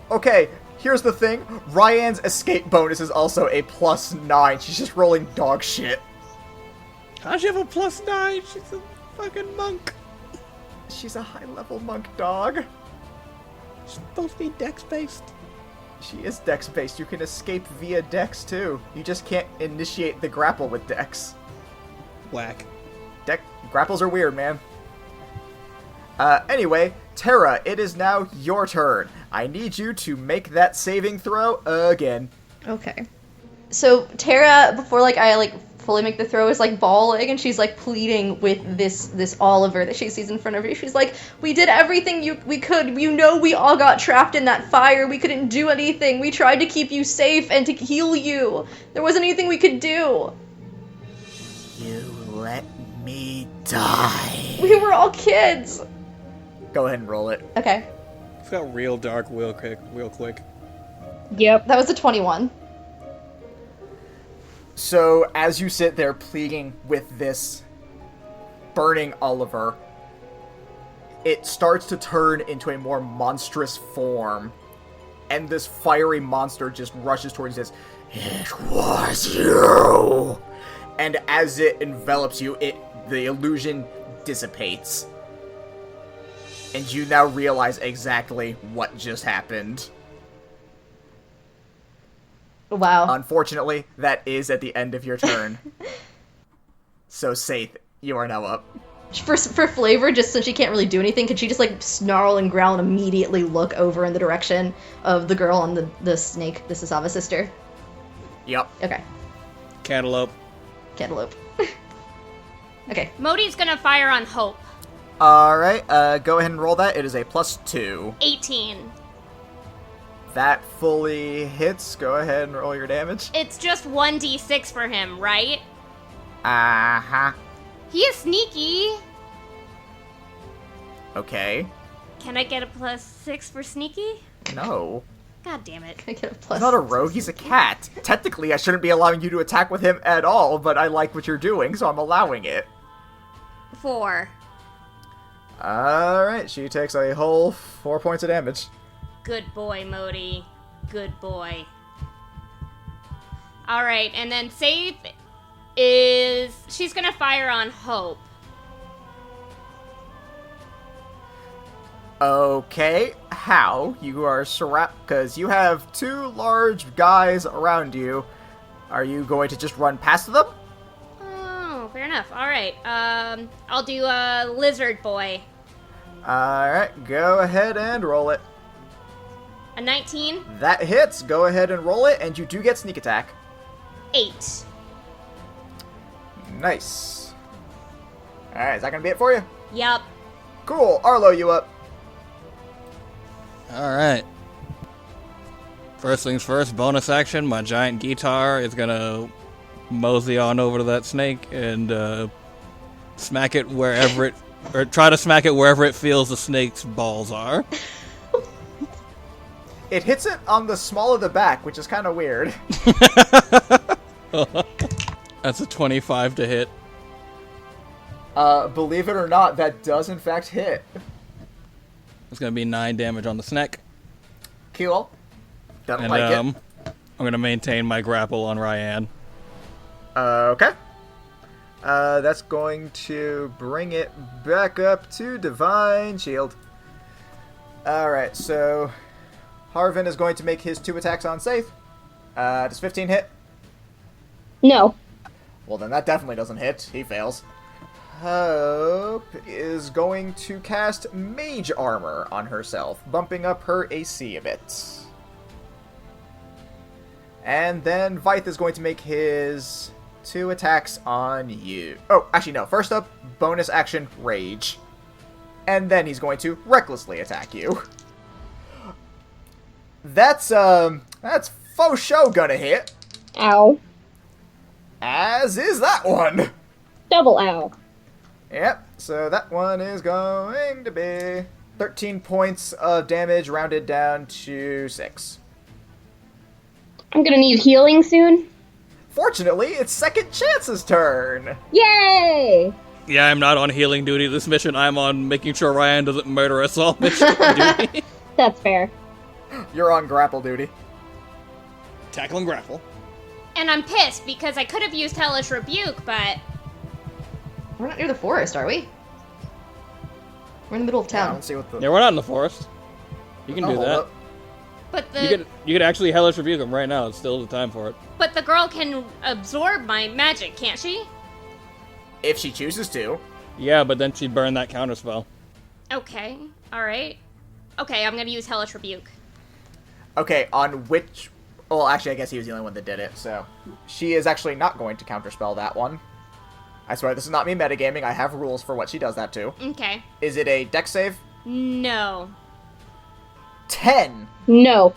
Okay, here's the thing. Ryan's escape bonus is also a +9. She's just rolling dog shit. How'd she have a +9? She's a fucking monk. She's a high-level monk dog. She's supposed to be dex-based. She is dex-based. You can escape via dex, too. You just can't initiate the grapple with dex. Whack. Grapples are weird, man. Anyway, Tara, it is now your turn. I need you to make that saving throw again. Okay. So Tara, before I fully make the throw, is bawling, and she's pleading with this Oliver that she sees in front of her. She's like, "We did everything we could. You know, we all got trapped in that fire. We couldn't do anything. We tried to keep you safe and to heal you. There wasn't anything we could do. You let me die." We were all kids." Go ahead and roll it. Okay. It's got real dark real quick. Yep. That was a 21. So, as you sit there pleading with this burning Oliver, it starts to turn into a more monstrous form. And this fiery monster just rushes towards you and says, "It was you!" And as it envelops you, the illusion dissipates. And you now realize exactly what just happened. Wow. Unfortunately, that is at the end of your turn. So, Saith, you are now up. For flavor, just since she can't really do anything, could she just snarl and growl and immediately look over in the direction of the girl on the snake, the Sisava sister? Yep. Okay. Cantaloupe. Cantaloupe. Okay. Modi's gonna fire on Hope. Alright, go ahead and roll that. It is a +2. 18. That fully hits. Go ahead and roll your damage. It's just 1d6 for him, right? Uh-huh. He is sneaky. Okay. Can I get a +6 for sneaky? No. God damn it. I get a plus. He's not a rogue, he's a cat. Technically, I shouldn't be allowing you to attack with him at all, but I like what you're doing, so I'm allowing it. 4. Alright, she takes a whole 4 points of damage. Good boy, Modi. Good boy. Alright, and then Saith she's gonna fire on Hope. Okay, how? You are surrounded, because you have 2 large guys around you. Are you going to just run past them? Oh, fair enough. All right. I'll do lizard boy. Alright, go ahead and roll it. A 19. That hits. Go ahead and roll it, and you do get sneak attack. 8. Nice. Alright, is that going to be it for you? Yup. Cool. Arlo, you up. Alright. First things first, bonus action, my giant guitar is gonna mosey on over to that snake and smack it wherever it, or try to smack it wherever it feels the snake's balls are. It hits it on the small of the back, which is kind of weird. That's a 25 to hit. Believe it or not, that does in fact hit. It's gonna be 9 damage on the snake. Cool. Don't And like it. I'm gonna maintain my grapple on Ryan. Okay. That's going to bring it back up to Divine Shield. Alright, so Harvin is going to make his 2 attacks on Safe. Does 15 hit? No. Well, then that definitely doesn't hit. He fails. Hope is going to cast Mage Armor on herself, bumping up her AC a bit. And then Vythe is going to make his 2 attacks on you. Oh, actually no. First up, bonus action, Rage. And then he's going to recklessly attack you. That's faux show gonna hit. Ow. As is that one. Double ow. Yep, so that one is going to be 13 points of damage, rounded down to 6. I'm gonna need healing soon. Fortunately, it's Second Chance's turn. Yay! Yeah, I'm not on healing duty this mission. I'm on making sure Ryan doesn't murder us all mission duty. That's fair. You're on grapple duty. Tackle and grapple. And I'm pissed because I could have used Hellish Rebuke, but We're not near the forest, are we? We're in the middle of Yeah, town. let's see what the... Yeah, we're not in the forest. You can Oh, do hold that. up. but the You could actually hellish rebuke him right now. It's still the time for it. but the girl can absorb my magic, can't she? If she chooses to. Yeah, but then she'd burn that counter spell. Okay. All right. Okay, I'm gonna use Hellish Rebuke. Okay, on which... Well, actually, I guess he was the only one that did it, so... She is actually not going to counterspell that one. I swear, this is not me metagaming. I have rules for what she does that to. Okay. Is it a dex save? No. 10! No.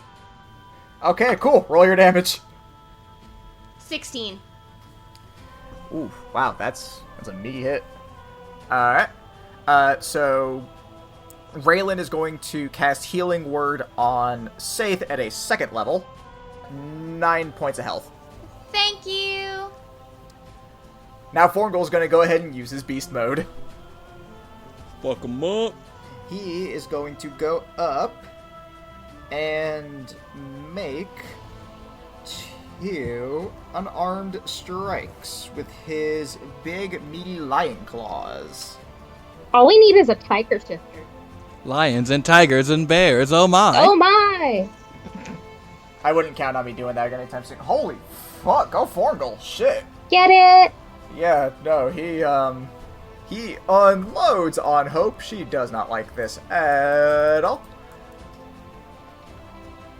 Okay, cool. Roll your damage. 16. Ooh, wow, that's a meaty hit. Alright. So... Raylan is going to cast Healing Word on Saith at a 2nd level. 9 points of health. Thank you. Now Forngol's going to go ahead and use his Beast Mode. Fuck him up. He is going to go up and make 2 unarmed strikes with his big, meaty lion claws. All we need is a tiger sister. Lions and tigers and bears, oh my. Oh my! I wouldn't count on me doing that anytime soon. Holy fuck, go Forngol, shit. Get it? Yeah, no, he unloads on Hope. She does not like this at all.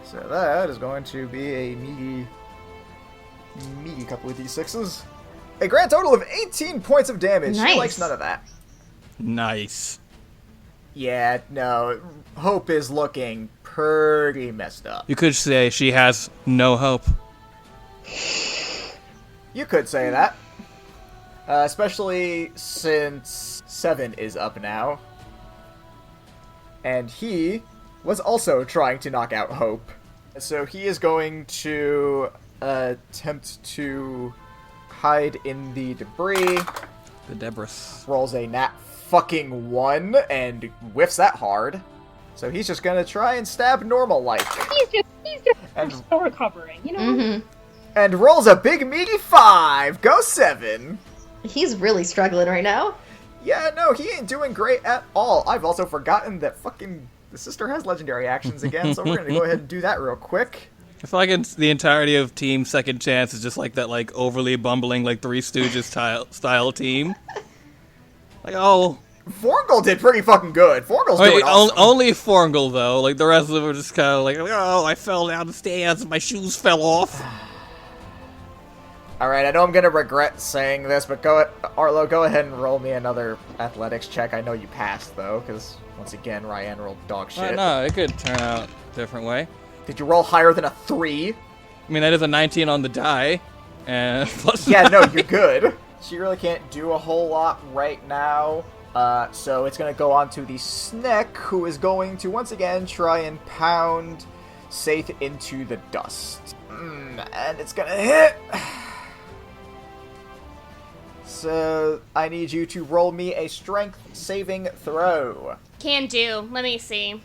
So that is going to be a meaty couple of d6s. A grand total of 18 points of damage. She Nice. likes none of that. Nice. Yeah, no, Hope is looking pretty messed up. You could say she has no hope. You could say that. Especially since 7 is up now. And he was also trying to knock out Hope. So he is going to attempt to hide in the debris. The Debris. Rolls a nat fucking 1 and whiffs that hard. So he's just gonna try and stab normal like. He's just And- still recovering, you know? Mm-hmm. And rolls a big meaty 5! Go 7! He's really struggling right now. Yeah, no, he ain't doing great at all. I've also forgotten that fucking the sister has legendary actions again, so we're gonna go ahead and do that real quick. I feel like the entirety of Team Second Chance is just like that, like overly bumbling, like Three Stooges style team. Like, oh, Forngle did pretty fucking good. Forngle's doing awesome. Only Forngle though. Like the rest of them were just kind of like, oh, I fell down the stairs and my shoes fell off. Alright, I know I'm gonna regret saying this, but Arlo, go ahead and roll me another athletics check. I know you passed, though, because, once again, Ryan rolled dog shit. No, it could turn out a different way. Did you roll higher than a 3? I mean, that is a 19 on the die, and plus yeah, no, you're good. She really can't do a whole lot right now, so it's gonna go on to the Snick, who is going to, once again, try and pound Saith into the dust. And it's gonna hit... So, I need you to roll me a strength saving throw. Can do. Let me see.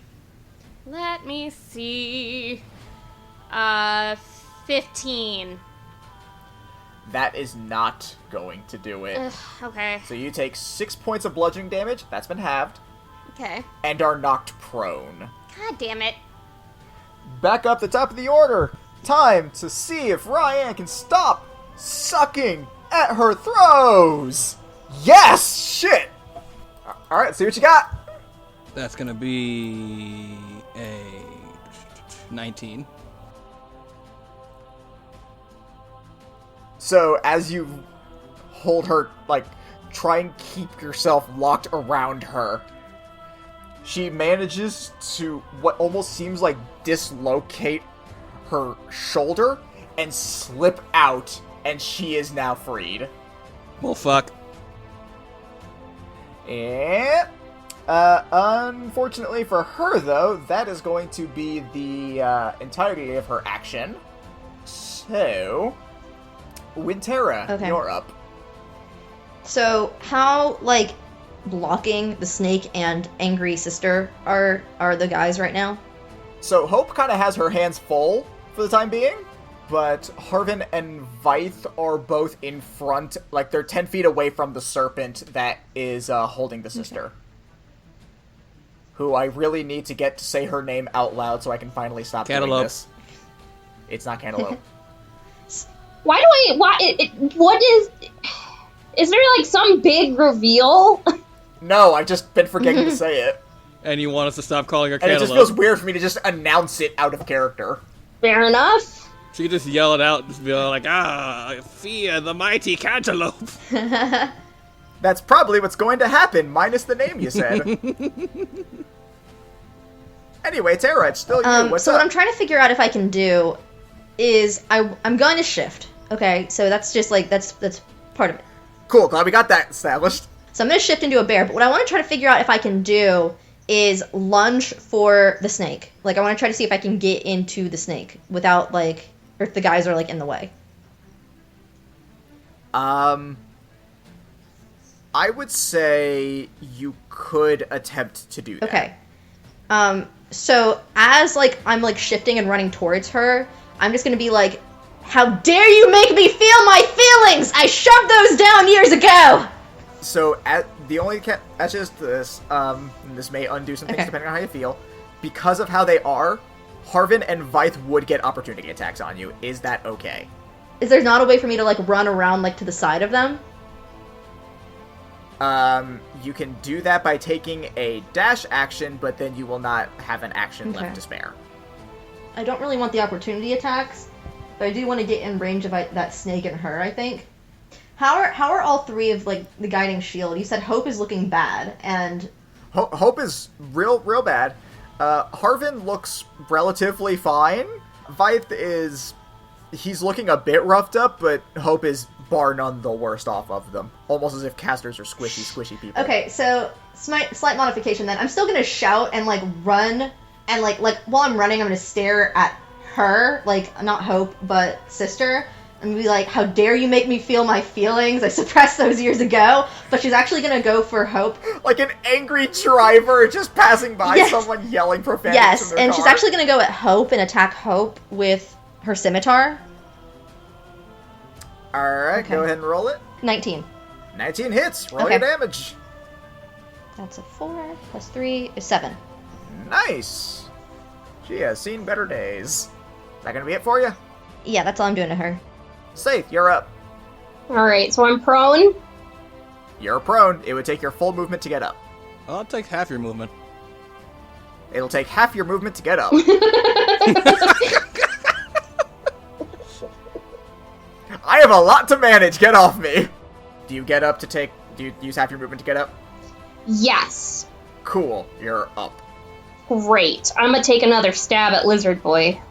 15. That is not going to do it. Ugh, okay. So you take 6 points of bludgeoning damage, that's been halved, Okay. and are knocked prone. God damn it. Back up the top of the order. Time to see if Ryan can stop sucking at her throws. Yes! Shit! Alright, see what you got. that's gonna be a 19. So as you hold her, like, try and keep yourself locked around her, she manages to what almost seems like dislocate her shoulder and slip out, and she is now freed. Well, fuck. And unfortunately for her, though, that is going to be the entirety of her action. So, Wintera, Okay. you're up. So how like blocking the snake and angry sister are the guys right now? So Hope kind of has her hands full for the time being, but Harvin and Vythe are both in front, like they're 10 feet away from the serpent that is holding the sister. Who I really need to get to say her name out loud so I can finally stop doing Cantaloupe. this. It's not Cantaloupe. Why what is there like some big reveal? No, I've just been forgetting to say it. And you want us to stop calling her And it Cantaloupe. just feels weird for me to just announce it out of character. Fair enough. So you just yell it out and just be like, fear the mighty Cantaloupe. That's probably what's going to happen, minus the name you said. Anyway, Tara, it's still you. What's so up? what I'm trying to figure out if I can do is I'm going to shift. Okay, so that's just like that's part of it. Cool, glad we got that established. So I'm going to shift into a bear, but what I want to try to figure out if I can do is lunge for the snake. Like, I want to try to see if I can get into the snake without, like, or if the guys are, like, in the way. I would say you could attempt to do that. Okay. So as, like, I'm, like, shifting and running towards her, I'm just going to be like, how dare you make me feel my feelings! I shoved those down years ago! So, the only catch is this, and this may undo some things Okay. depending on how you feel. Because of how they are, Harvin and Vythe would get opportunity attacks on you. Is that okay? Is there not a way for me to, like, run around, like, to the side of them? You can do that by taking a dash action, but then you will not have an action Okay. left to spare. I don't really want the opportunity attacks, but I do want to get in range of that snake and her, I think. How are all three of, like, the guiding shield? You said Hope is looking bad, and... Hope is real bad. Harvin looks relatively fine. Vythe is... He's looking a bit roughed up, but Hope is bar none the worst off of them. Almost as if casters are squishy people. Okay, so, slight modification then. I'm still gonna shout and, like, run, and, like, while I'm running, I'm gonna stare at her, like, not Hope, but sister, and be like, how dare you make me feel my feelings? I suppressed those years ago. But she's actually gonna go for Hope. Like an angry driver just passing by Yes. someone yelling profanities Yes, from their and car. she's actually gonna go at Hope and attack Hope with her scimitar. Alright, Okay. go ahead and roll it. 19. 19 hits. Roll Okay. your damage. That's a 4 plus 3 is 7. Nice. She has seen better days. that gonna be it for you? Yeah, that's all I'm doing to her. Safe, you're up. Alright, so I'm prone. You're prone. It would take your full movement to get up. I'll take half your movement. It'll take half your movement to get up. I have a lot to manage. Get off me. Do you get up to take... Do you use half your movement to get up? Yes. Cool. You're up. Great. I'm gonna take another stab at Lizard Boy.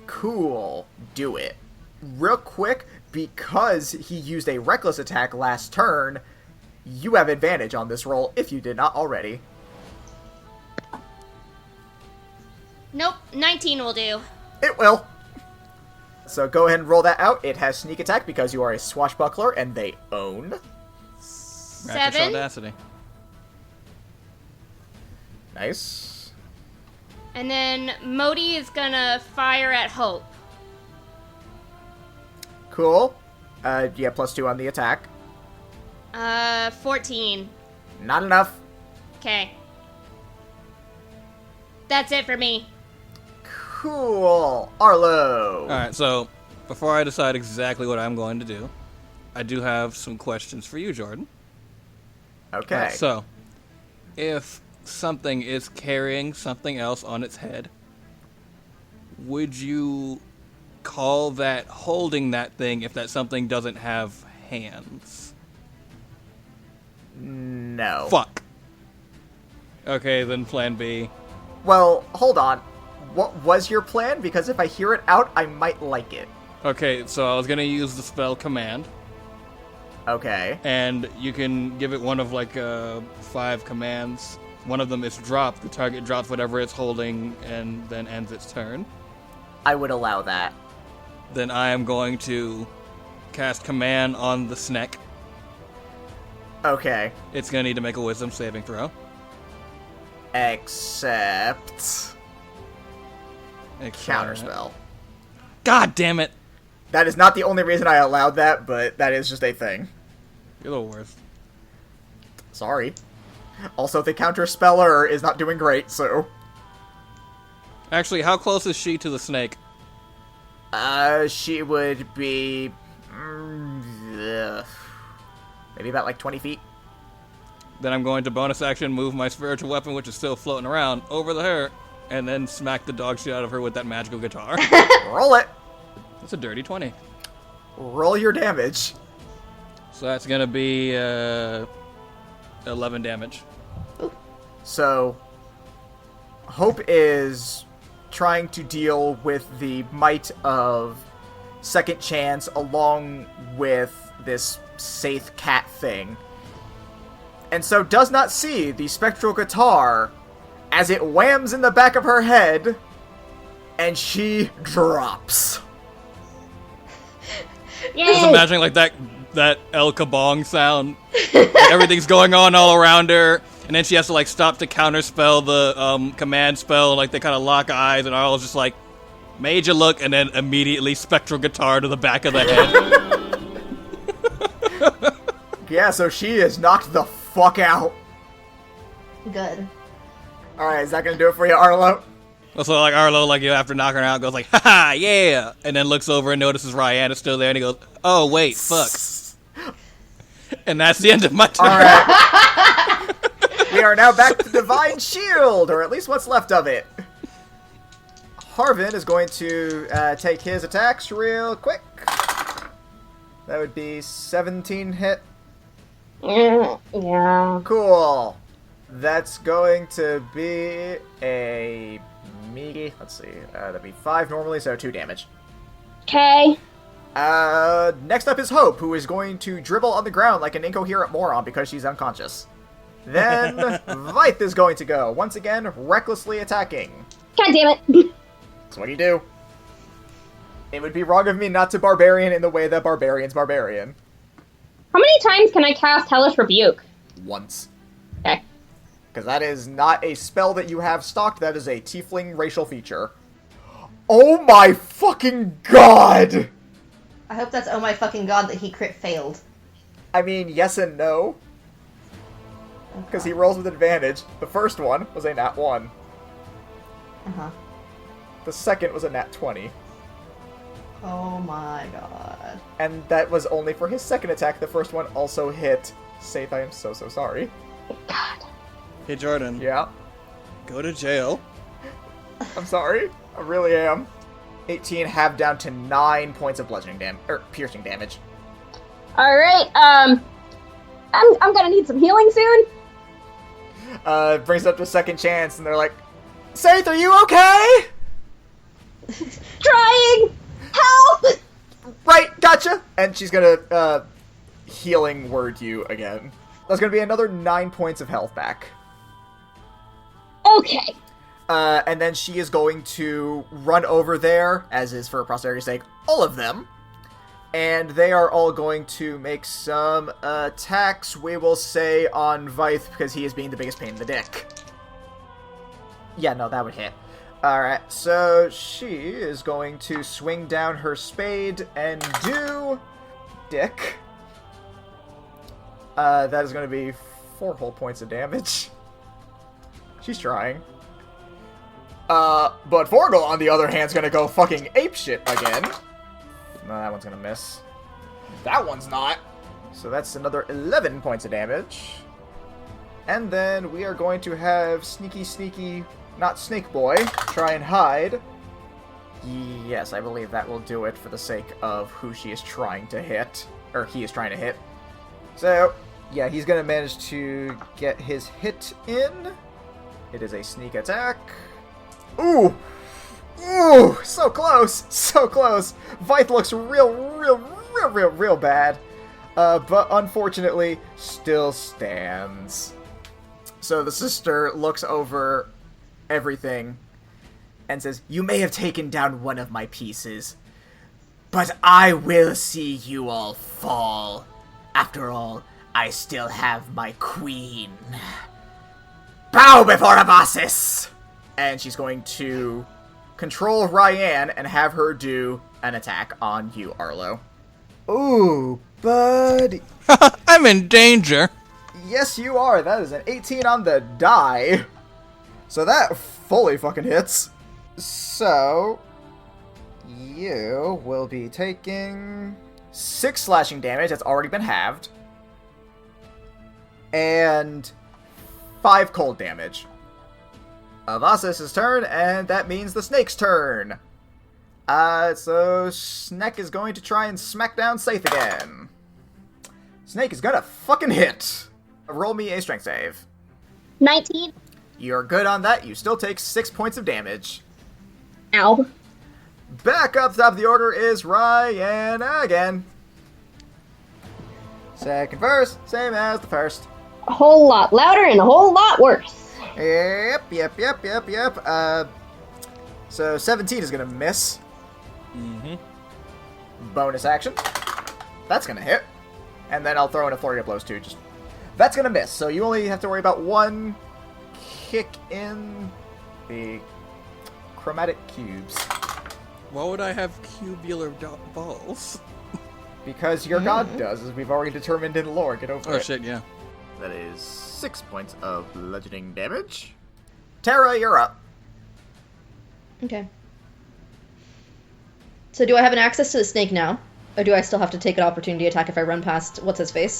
Cool. Do it. Real quick, because he used a reckless attack last turn, you have advantage on this roll if you did not already. Nope, 19 will do. It will. So go ahead and roll that out. It has sneak attack because you are a swashbuckler and they own. Rakish 7. Audacity. Nice. And then Modi is gonna fire at Hope. Cool. You have +2 on the attack. 14. Not enough. Okay. That's it for me. Cool. Arlo. Alright, so before I decide exactly what I'm going to do, I do have some questions for you, Jordan. Okay. Alright, so, if something is carrying something else on its head, would you call that holding that thing if that something doesn't have hands? No. Fuck. Okay, then plan B. Well, hold on. What was your plan? Because if I hear it out, I might like it. Okay, so I was gonna use the spell Command, Okay. and you can give it one of like 5 commands. One of them is drop. The target drops whatever it's holding and then ends its turn. I would allow that. Then I am going to cast Command on the snake. Okay. It's gonna need to make a Wisdom saving throw. Except... Counterspell. God damn it! That is not the only reason I allowed that, but that is just a thing. You're the worst. Sorry. Also, the counterspeller is not doing great, so... Actually, how close is she to the snake? She would be... maybe about, like, 20 feet. Then I'm going to bonus action move my spiritual weapon, which is still floating around, over to her, and then smack the dog shit out of her with that magical guitar. Roll it! That's a dirty 20. Roll your damage. So that's gonna be 11 damage. So, Hope is trying to deal with the might of Second Chance along with this Saith cat thing. And so does not see the spectral guitar as it whams in the back of her head, and she drops. Just imagining like that El Kabong sound. Everything's going on all around her, and then she has to like stop to counterspell the command spell. Like they kind of lock eyes, and Arlo's just like, major look, and then immediately spectral guitar to the back of the head. Yeah, so she is knocked the fuck out. Good. Alright, is that gonna do it for you, Arlo? So like Arlo, like after knocking her out, goes like, haha, yeah, and then looks over and notices Ryan is still there, and he goes, oh wait, fuck. And that's the end of my turn. Alright. We are now back to Divine Shield, or at least what's left of it. Harvin is going to take his attacks real quick. That would be 17 hit. Yeah. Cool. That's going to be a meaty. Let's see. That'd be 5 normally, so 2 damage. Okay. Next up is Hope, who is going to dribble on the ground like an incoherent moron because she's unconscious. Then Vythe is going to go, once again, recklessly attacking. God damn it. That's what you do. It would be wrong of me not to barbarian in the way that barbarian's barbarian. How many times can I cast Hellish Rebuke? Once. Okay. Because that is not a spell that you have stocked, that is a tiefling racial feature. Oh my fucking god! I hope that's oh my fucking god that he crit failed. I mean, yes and no. Because he rolls with advantage. The first one was a nat 1. Uh-huh. The second was a nat 20. Oh my god. And that was only for his second attack. The first one also hit. Saith, I am so sorry. God. Hey, Jordan. Yeah, Go to jail. I'm sorry. I really am. 18, halved down to 9 points of bludgeoning damage, or piercing damage. Alright, I'm gonna need some healing soon. Brings up to second chance, and they're like, Saith, are you okay? Trying! Help! Right, gotcha! And she's gonna, healing word you again. That's gonna be another 9 points of health back. Okay. And then she is going to run over there, as is for posterity's sake, all of them. And they are all going to make some attacks, we will say, on Vythe, because he is being the biggest pain in the dick. Yeah, no, that would hit. Alright, so she is going to swing down her spade and do dick. That is going to be 4 whole points of damage. She's trying. But Forgel, on the other hand, is gonna go fucking apeshit again. No, that one's gonna miss. That one's not. So that's another 11 points of damage. And then we are going to have Sneaky, not Snake Boy, try and hide. Yes, I believe that will do it for the sake of who she is trying to hit. Or he is trying to hit. So, yeah, he's gonna manage to get his hit in. It is a sneak attack. Ooh! Ooh! So close! So close! Vythe looks real bad. But unfortunately, still stands. So the sister looks over everything and says, "You may have taken down one of my pieces, but I will see you all fall. After all, I still have my queen. Bow before Avasis!" And she's going to control Ryan and have her do an attack on you, Arlo. Ooh, buddy. I'm in danger. Yes, you are. That is an 18 on the die. So that fully fucking hits. So, you will be taking 6 slashing damage. That's already been halved. And 5 cold damage. Avasis' turn, and that means the snake's turn. So Snake is going to try and smack down Saith again. Snake is gonna fucking hit. Roll me a strength save. 19. You're good on that. You still take 6 points of damage. Ow. Back up top of the order is Ryan again. Second verse, same as the first. A whole lot louder and a whole lot worse. Yep. So 17 is gonna miss. Mm-hmm. Bonus action. That's gonna hit. And then I'll throw in a flurry of blows too. That's gonna miss. So you only have to worry about one kick in the chromatic cubes. Why would I have cubular balls? Because your god does, as we've already determined in lore. Get over it. Oh shit, yeah. That is 6 points of bludgeoning damage. Terra, you're up. Okay. So do I have an access to the snake now? Or do I still have to take an opportunity attack if I run past what's-his-face?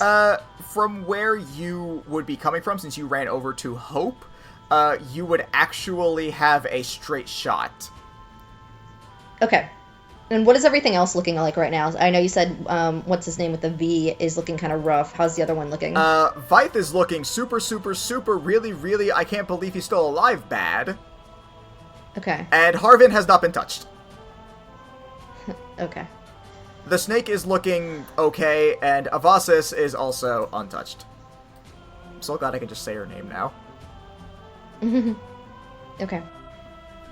From where you would be coming from, since you ran over to Hope, you would actually have a straight shot. Okay. And what is everything else looking like right now? I know you said, what's his name with the V is looking kind of rough. How's the other one looking? Vythe is looking super, really, I can't believe he's still alive bad. Okay. And Harvin has not been touched. Okay. The snake is looking okay, and Avasis is also untouched. I'm so glad I can just say her name now. Okay.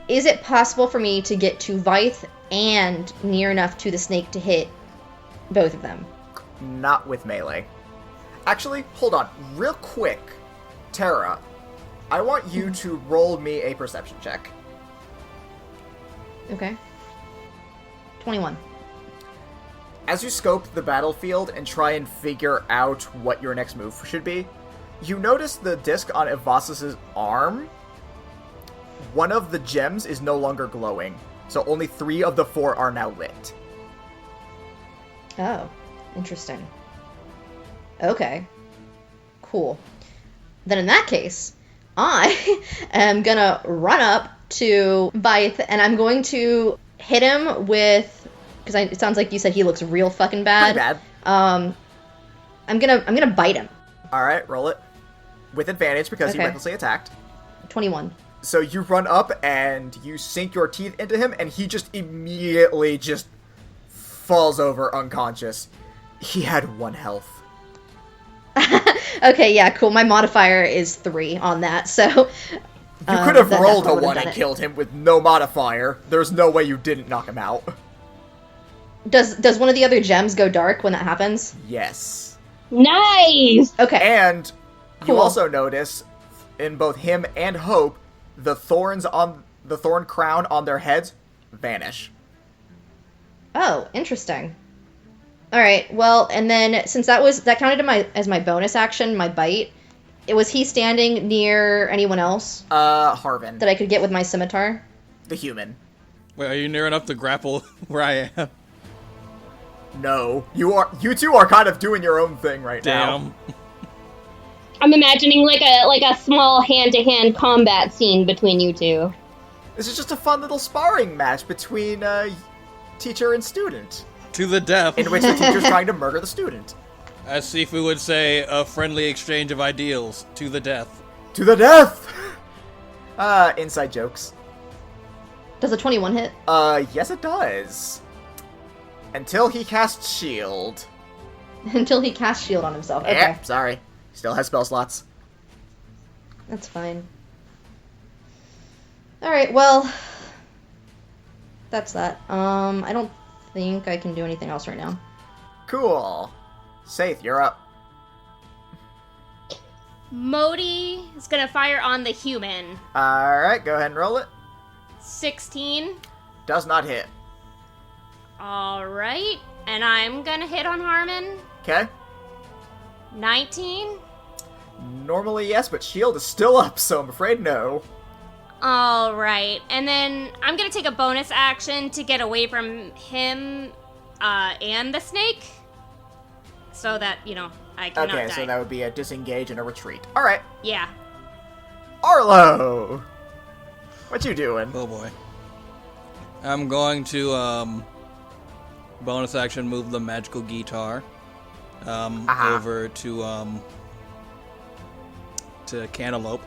Is it possible for me to get to Vythe and near enough to the snake to hit both of them? Not with melee. Actually, hold on. Real quick. Terra, I want you to roll me a perception check. Okay. 21. As you scope the battlefield and try and figure out what your next move should be, you notice the disc on Avasis' arm. One of the gems is no longer glowing, so only 3 of the 4 are now lit. Oh, interesting. Okay. Cool. Then in that case, I am gonna run up to Vythe and I'm going to hit him with, because it sounds like you said he looks real fucking bad. Pretty bad. I'm gonna bite him. Alright, roll it. With advantage because he Okay. recklessly attacked. 21. So you run up and you sink your teeth into him and he just immediately just falls over unconscious. He had 1 health. Okay, yeah, cool. My modifier is 3 on that, so... You could have that rolled definitely a would've 1 done and it. killed him with no modifier. There's no way you didn't knock him out. Does one of the other gems go dark when that happens? Yes. Nice! Okay. And you Cool. also notice in both him and Hope, the thorn crown on their heads vanish. Oh, interesting. Alright, well, and then since that counted as my bonus action, my bite, was he standing near anyone else Harvin, that I could get with my scimitar? the human. Wait, are you near enough to grapple where I am? No, you two are kind of doing your own thing right now. Damn. I'm imagining like a small hand-to-hand combat scene between you two. This is just a fun little sparring match between teacher and student, To the death. in which the teacher's trying to murder the student. As Sifu would say, a friendly exchange of ideals. To the death. To the death! Inside jokes. Does a 21 hit? Yes it does. Until he casts shield. Until he casts shield on himself. Okay, Eh, sorry. Still has spell slots. that's fine. Alright, well... That's that. I don't think I can do anything else right now. Cool. Saith, you're up. Modi is gonna fire on the human. Alright, go ahead and roll it. 16. Does not hit. Alright. And I'm gonna hit on Harmon. Okay. 19. Normally yes, but shield is still up, so I'm afraid no. Alright. And then I'm gonna take a bonus action to get away from him and the snake. So that, I cannot Okay, die. so that would be a disengage and a retreat. Alright. Yeah. Arlo! What you doing? Oh boy. I'm going to, bonus action move the magical guitar, Aha. over to Cantaloupe,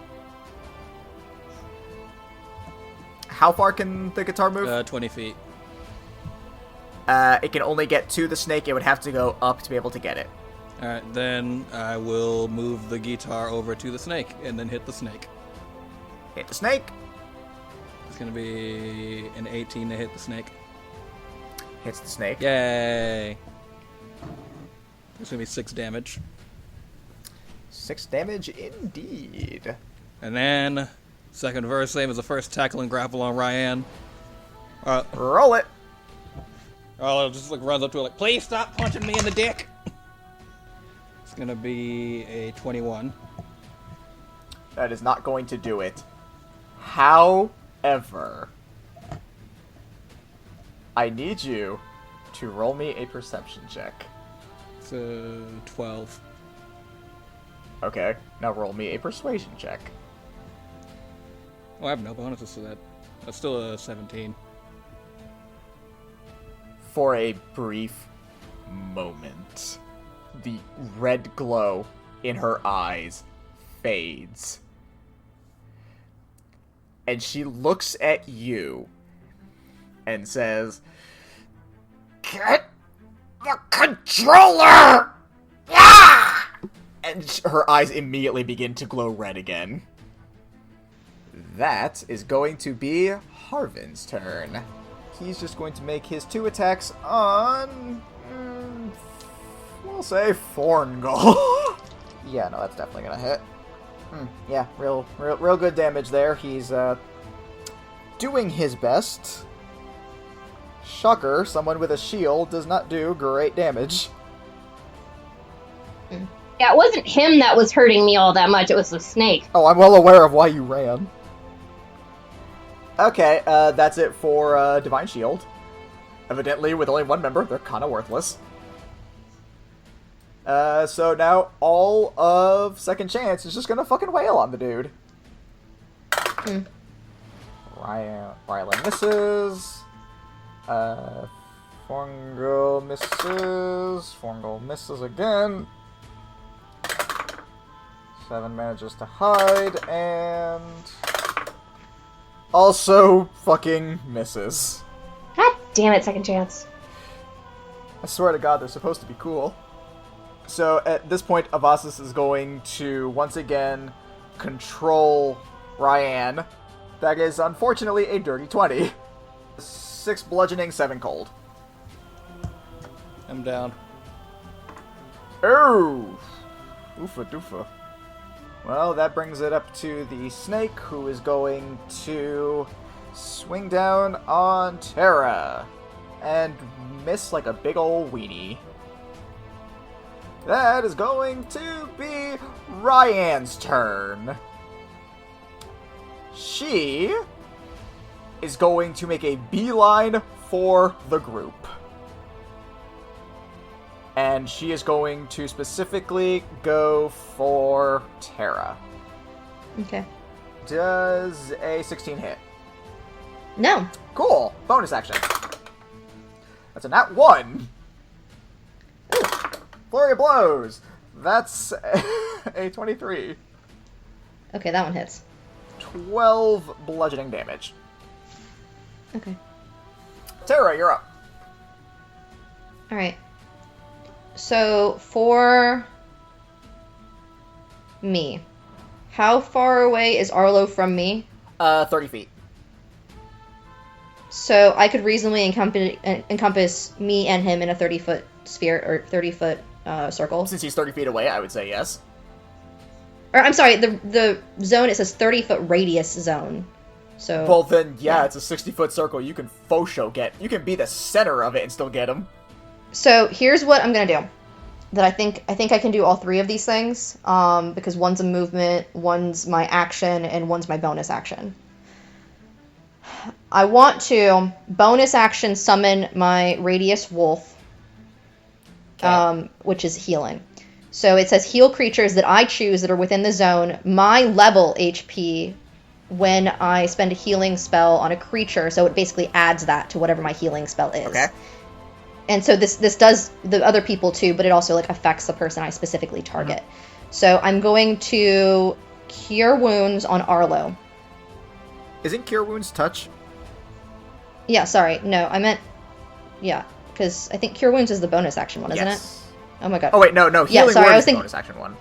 How far can the guitar move? 20 feet. It can only get to the snake. It would have to go up to be able to get it. Alright, then I will move the guitar over to the snake, and then hit the snake. Hit the snake. It's gonna be an 18 to hit the snake. Hits the snake. Yay! It's gonna be 6 damage. 6 damage indeed. And then, second verse, same as the first tackle and grapple on Ryan. Roll it. Arlo just runs up to her like, please stop punching me in the dick! It's gonna be a 21. That is not going to do it. However, I need you to roll me a perception check. It's a 12. Okay, now roll me a persuasion check. Oh, I have no bonuses to that. That's still a 17. For a brief moment, the red glow in her eyes fades. And she looks at you and says, "Get the controller!" Yeah! And her eyes immediately begin to glow red again. That is going to be Harvin's turn. He's just going to make his 2 attacks on, we'll say Thorngull. Yeah, no, that's definitely gonna hit. Yeah, real good damage there. He's doing his best. Shocker, someone with a shield does not do great damage. Yeah, it wasn't him that was hurting me all that much, it was the snake. Oh, I'm well aware of why you ran. Okay, that's it for Divine Shield. Evidently, with only one member, they're kind of worthless. So now all of Second Chance is just gonna fucking wail on the dude. Rylan misses. Forngirl misses. Forngirl misses again. 7 manages to hide, and also fucking misses. God damn it, Second Chance. I swear to God, they're supposed to be cool. So at this point, Avasis is going to once again control Ryan. That is unfortunately a dirty 20. 6 bludgeoning, 7 cold. I'm down. Oh! Oofa doofa. Well, that brings it up to the snake, who is going to swing down on Terra and miss like a big ol' weenie. That is going to be Ryan's turn. She is going to make a beeline for the group. And she is going to specifically go for Terra. Okay. Does a 16 hit? No. Cool! Bonus action. That's a nat 1! Ooh. Flurry of blows! That's a 23. Okay, that one hits. 12 bludgeoning damage. Okay. Terra, you're up. Alright. So, for me, how far away is Arlo from me? 30 feet. So, I could reasonably encompass me and him in a 30-foot sphere, or 30-foot circle. Since he's 30 feet away, I would say yes. Or, I'm sorry, the zone, it says 30-foot radius zone. So. Well, then, yeah, it's a 60-foot circle. You can faux show get. You can be the center of it and still get him. So here's what I'm gonna do. That I think I can do all 3 of these things. Because one's a movement, one's my action, and one's my bonus action. I want to bonus action summon my Radius Wolf, which is healing. So it says heal creatures that I choose that are within the zone, my level HP, when I spend a healing spell on a creature. So it basically adds that to whatever my healing spell is. Okay. And so this does the other people too, but it also like affects the person I specifically target. Mm-hmm. So I'm going to Cure Wounds on Arlo. Isn't Cure Wounds touch? Yeah, sorry. No, I meant... Yeah, because I think Cure Wounds is the bonus action one, isn't Yes. it? Oh my god. Oh wait, no. Healing Word is the bonus action one.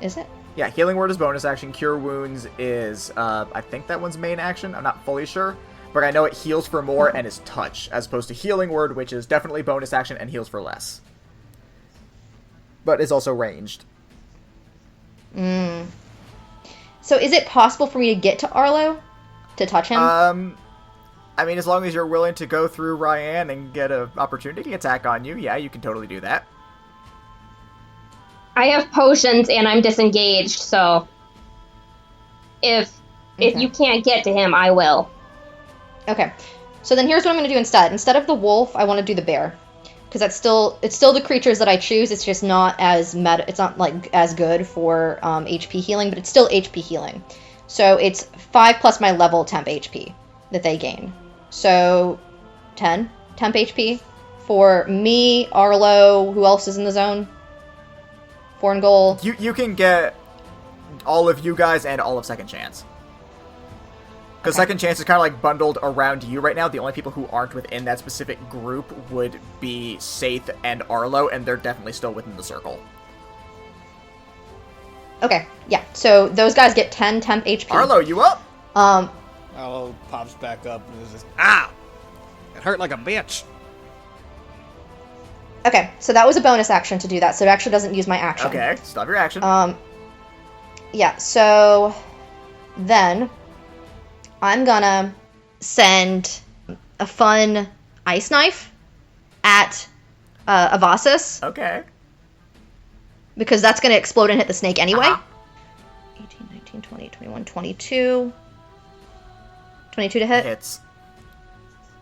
Is it? Yeah, Healing Word is bonus action. Cure Wounds is, I think that one's main action. I'm not fully sure. But I know it heals for more and is touch, as opposed to Healing Word, which is definitely bonus action and heals for less. But is also ranged. So is it possible for me to get to Arlo? To touch him? I mean, as long as you're willing to go through Ryan and get an opportunity attack on you, yeah, you can totally do that. I have potions and I'm disengaged, so if you can't get to him, I will. Okay. So then here's what I'm going to do instead. Instead of the wolf, I want to do the bear. Because it's still the creatures that I choose. It's just not as it's not like as good for HP healing, but it's still HP healing. So it's 5 plus my level temp HP that they gain. So 10 temp HP for me, Arlo. Who else is in the zone? Forngol. You can get all of you guys and all of Second Chance. Because Second Chance is kind of like bundled around you right now. The only people who aren't within that specific group would be Saith and Arlo, and they're definitely still within the circle. Okay, yeah. So those guys get 10 temp HP. Arlo, you up? Arlo pops back up and is just, ow! It hurt like a bitch. Okay, so that was a bonus action to do that, so it actually doesn't use my action. Okay, stop your action. Yeah, so then I'm gonna send a fun ice knife at Avasis. Okay. Because that's gonna explode and hit the snake anyway. 18, 19, 20, 21, 22. 22 to hit? Hits.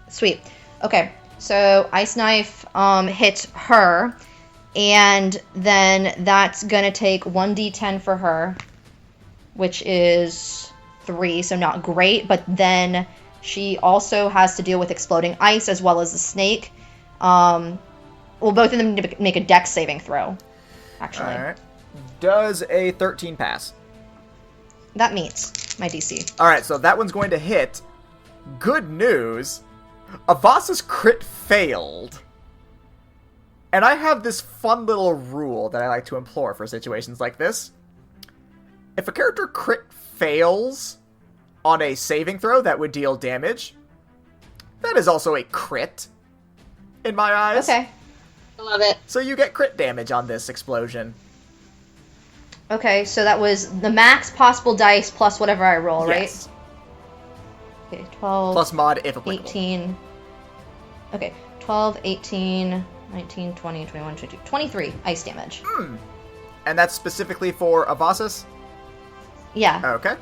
Sweet. Okay, so ice knife hits her, And then that's gonna take 1d10 for her, which is 3, so not great, but then she also has to deal with exploding ice as well as the snake. Well, both of them need to make a dex saving throw, actually. Alright. Does a 13 pass? That meets my DC. Alright, so that one's going to hit. Good news. Avasa's crit failed. And I have this fun little rule that I like to implore for situations like this. If a character crit fails on a saving throw that would deal damage, that is also a crit in my eyes. Okay. I love it. So you get crit damage on this explosion. Okay, so that was the max possible dice plus whatever I roll, Yes. right? Okay, 12, Plus mod if applicable. 18. Okay, 12, 18, 19, 20, 21, 22, 23 ice damage. And that's specifically for Avasis? Yeah. Okay.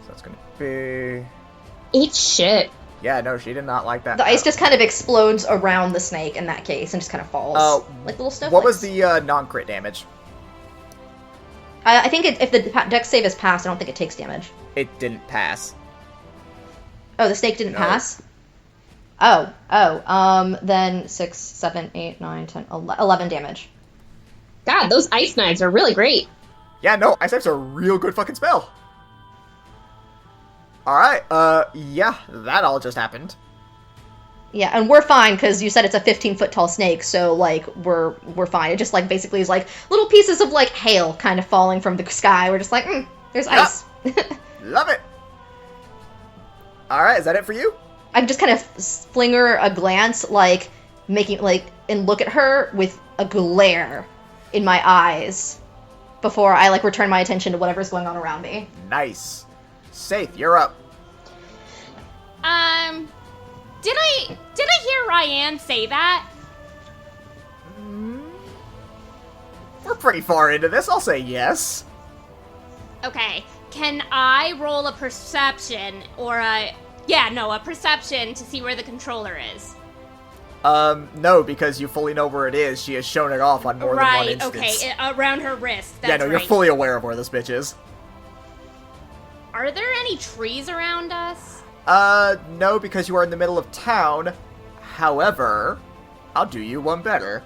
So it's gonna be... Eat shit. Yeah, no, she did not like that. The ice just kind of explodes around the snake in that case and just kind of falls. Like little snowflakes. What was the non-crit damage? I think if the dex save is passed, I don't think it takes damage. It didn't pass. Oh, the snake didn't No. pass? Then 6, 7, 8, 9, 10, 11 damage. God, those ice knives are really great. Yeah, no, Ice Knife's a real good fucking spell. Alright, yeah, that all just happened. Yeah, and we're fine, because you said it's a 15-foot tall snake, so, like, we're fine. It just, like, basically is, like, little pieces of, like, hail kind of falling from the sky. We're just like, there's ice. Love it! Alright, is that it for you? I just kind of fling her a glance, like, making, like, and look at her with a glare in my eyes before I, like, return my attention to whatever's going on around me. Nice. Saith, you're up. Did I hear Ryan say that? We're pretty far into this, I'll say yes. Okay, can I roll a perception or a perception to see where the controller is? No, because you fully know where it is. She has shown it off on more than one Right, instance. okay, around her wrist. That's yeah, no, you're right. fully aware of where this bitch is. Are there any trees around us? No, because you are in the middle of town. However, I'll do you one better.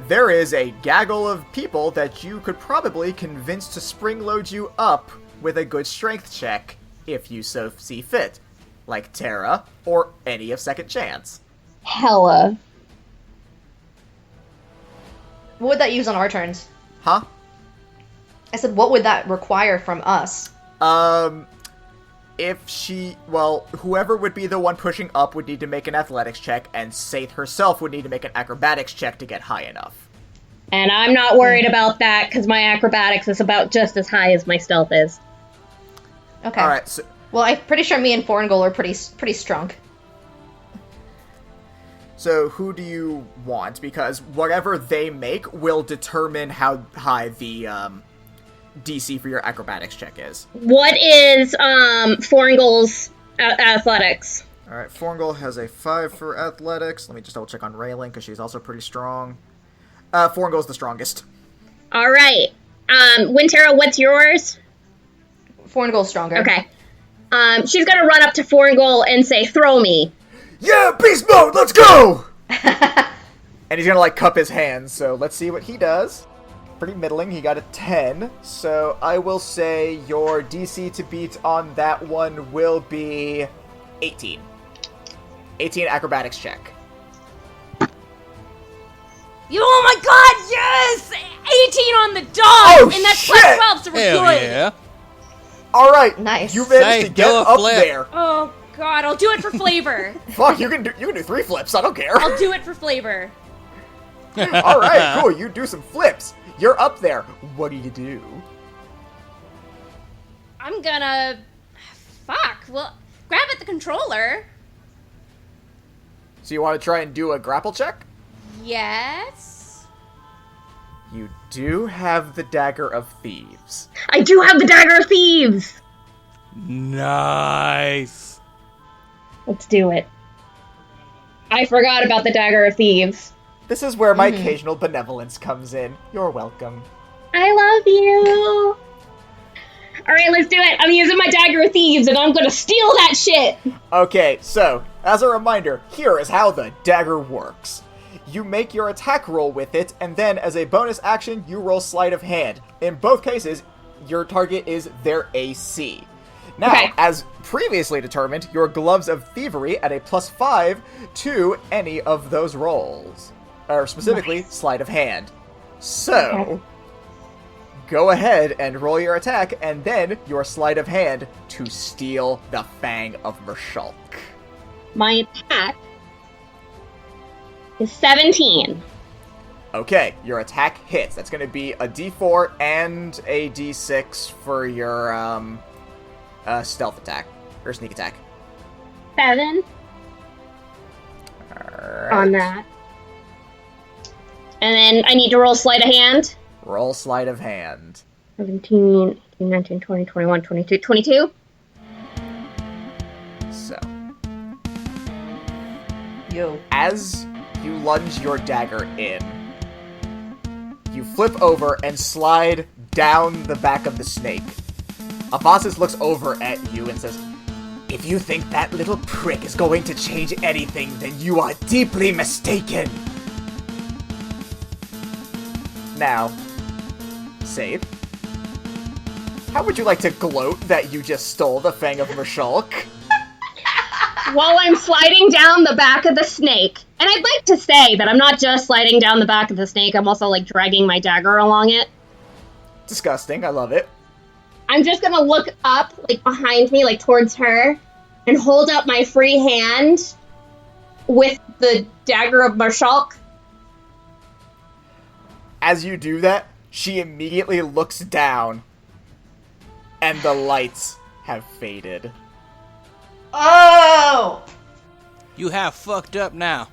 There is a gaggle of people that you could probably convince to spring-load you up with a good strength check, if you so see fit. Like Terra, or any of Second Chance. Hella. What would that use on our turns? Huh? I said, what would that require from us? Whoever would be the one pushing up would need to make an athletics check, and Saith herself would need to make an acrobatics check to get high enough. And I'm not worried about that, because my acrobatics is about just as high as my stealth is. Okay. Alright, so... Well, I'm pretty sure me and Forngol are pretty strong. So who do you want? Because whatever they make will determine how high the, DC for your acrobatics check is. What is, Forngol's athletics? Alright, Forngol has a 5 for athletics. Let me just double check on Raylan, because she's also pretty strong. Forngol's the strongest. Alright. Wintera, what's yours? Forngol's stronger. Okay. She's gonna run up to Forngol and say, throw me. Yeah, beast mode, let's go! And he's gonna, like, cup his hands, so let's see what he does. Pretty middling, he got a 10, so I will say your DC to beat on that one will be 18. 18 acrobatics check. Oh my god, yes! 18 on the dot! Oh, and that's shit! plus 12, so we're Hell good! yeah. Alright, Nice. you managed to Say, get do a up flip. there. Oh god, I'll do it for flavor. Fuck, you can do 3 flips, I don't care. I'll do it for flavor. Alright, cool, you do some flips. You're up there. What do you do? I'm gonna... Fuck, well, grab at the controller. So you want to try and do a grapple check? Yes. You do have the Dagger of Thieves. I do have the Dagger of Thieves! Nice. Let's do it. I forgot about the Dagger of Thieves. This is where my occasional benevolence comes in. You're welcome. I love you. Alright, let's do it. I'm using my Dagger of Thieves, and I'm gonna steal that shit. Okay, so, as a reminder, here is how the dagger works. You make your attack roll with it, and then, as a bonus action, you roll Sleight of Hand. In both cases, your target is their AC. Now, Okay. as previously determined, your Gloves of Thievery at a +5 to any of those rolls. Or specifically, Sleight of Hand. So, Okay. go ahead and roll your attack, and then your Sleight of Hand to steal the Fang of Mershulk. My attack is 17. Okay, your attack hits. That's going to be a D4 and a D6 for your stealth attack or sneak attack. 7 Alright. on that. And then I need to roll Sleight of Hand. Roll Sleight of Hand. 17, 18, 19, 20, 21, 22, 22. So, Yo. as you lunge your dagger in, you flip over and slide down the back of the snake. Avasis looks over at you and says, "If you think that little prick is going to change anything, then you are deeply mistaken." Now, Save, how would you like to gloat that you just stole the Fang of Mershulk? While I'm sliding down the back of the snake. And I'd like to say that I'm not just sliding down the back of the snake, I'm also, like, dragging my dagger along it. Disgusting, I love it. I'm just gonna look up, like, behind me, like, towards her, and hold up my free hand with the dagger of Mershulk. As you do that, she immediately looks down, and the lights have faded. Oh! You have fucked up now.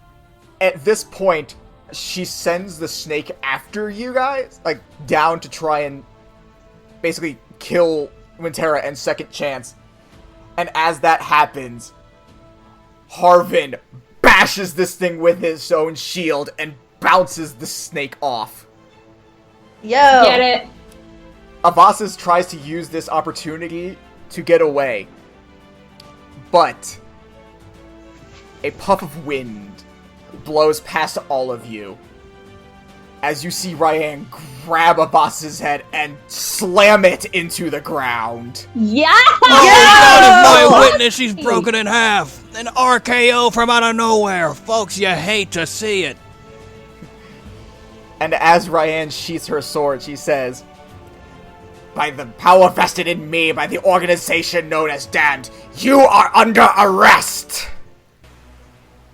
At this point, she sends the snake after you guys, like, down to try and basically kill Winterra and Second Chance. And as that happens, Harvin bashes this thing with his own shield and bounces the snake off. Yo! Get it? Avasis tries to use this opportunity to get away, but a puff of wind blows past all of you as you see Ryan grab Avas's head and slam it into the ground. Yeah! Oh, my witness, she's broken in half. An RKO from out of nowhere. Folks, you hate to see it. And as Ryan sheaths her sword, she says, "By the power vested in me by the organization known as Damned, you are under arrest!"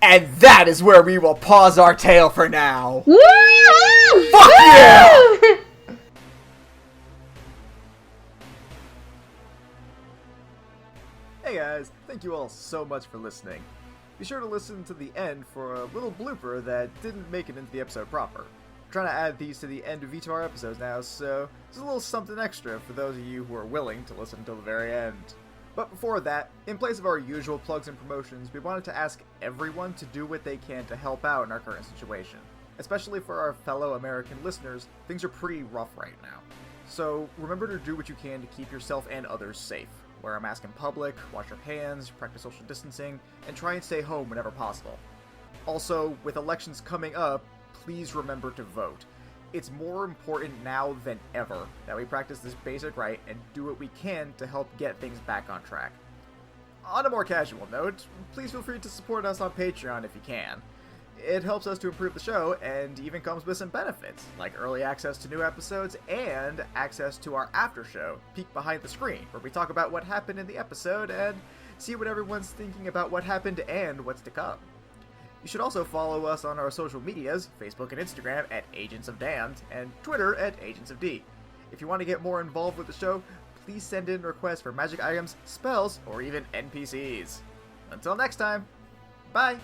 And that is where we will pause our tale for now. Woo! Fuck yeah! Hey guys, thank you all so much for listening. Be sure to listen to the end for a little blooper that didn't make it into the episode proper. We're trying to add these to the end of each of our episodes now, so there's a little something extra for those of you who are willing to listen until the very end. But before that, in place of our usual plugs and promotions, we wanted to ask everyone to do what they can to help out in our current situation. Especially for our fellow American listeners, things are pretty rough right now. So remember to do what you can to keep yourself and others safe. Wear a mask in public, wash your hands, practice social distancing, and try and stay home whenever possible. Also, with elections coming up, please remember to vote. It's more important now than ever that we practice this basic right and do what we can to help get things back on track. On a more casual note, please feel free to support us on Patreon if you can. It helps us to improve the show and even comes with some benefits, like early access to new episodes and access to our after show, Peek Behind the Screen, where we talk about what happened in the episode and see what everyone's thinking about what happened and what's to come. You should also follow us on our social medias, Facebook and Instagram at Agents of Damned, and Twitter at Agents of D. If you want to get more involved with the show, please send in requests for magic items, spells, or even NPCs. Until next time, bye!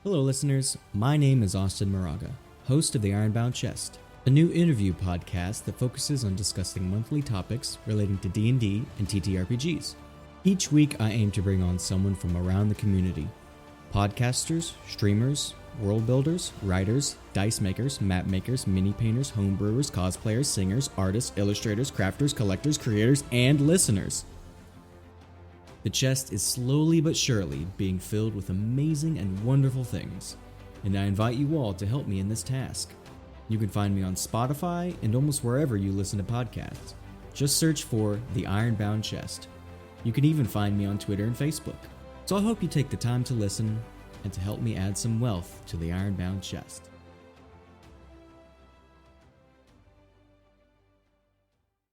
Hello listeners, my name is Austin Moraga, host of the Ironbound Chest, a new interview podcast that focuses on discussing monthly topics relating to D&D and TTRPGs. Each week I aim to bring on someone from around the community. Podcasters, streamers, world builders, writers, dice makers, map makers, mini painters, homebrewers, cosplayers, singers, artists, illustrators, crafters, collectors, creators, and listeners. The chest is slowly but surely being filled with amazing and wonderful things, and I invite you all to help me in this task. You can find me on Spotify and almost wherever you listen to podcasts. Just search for The Ironbound Chest. You can even find me on Twitter and Facebook. So I hope you take the time to listen and to help me add some wealth to the Ironbound Chest.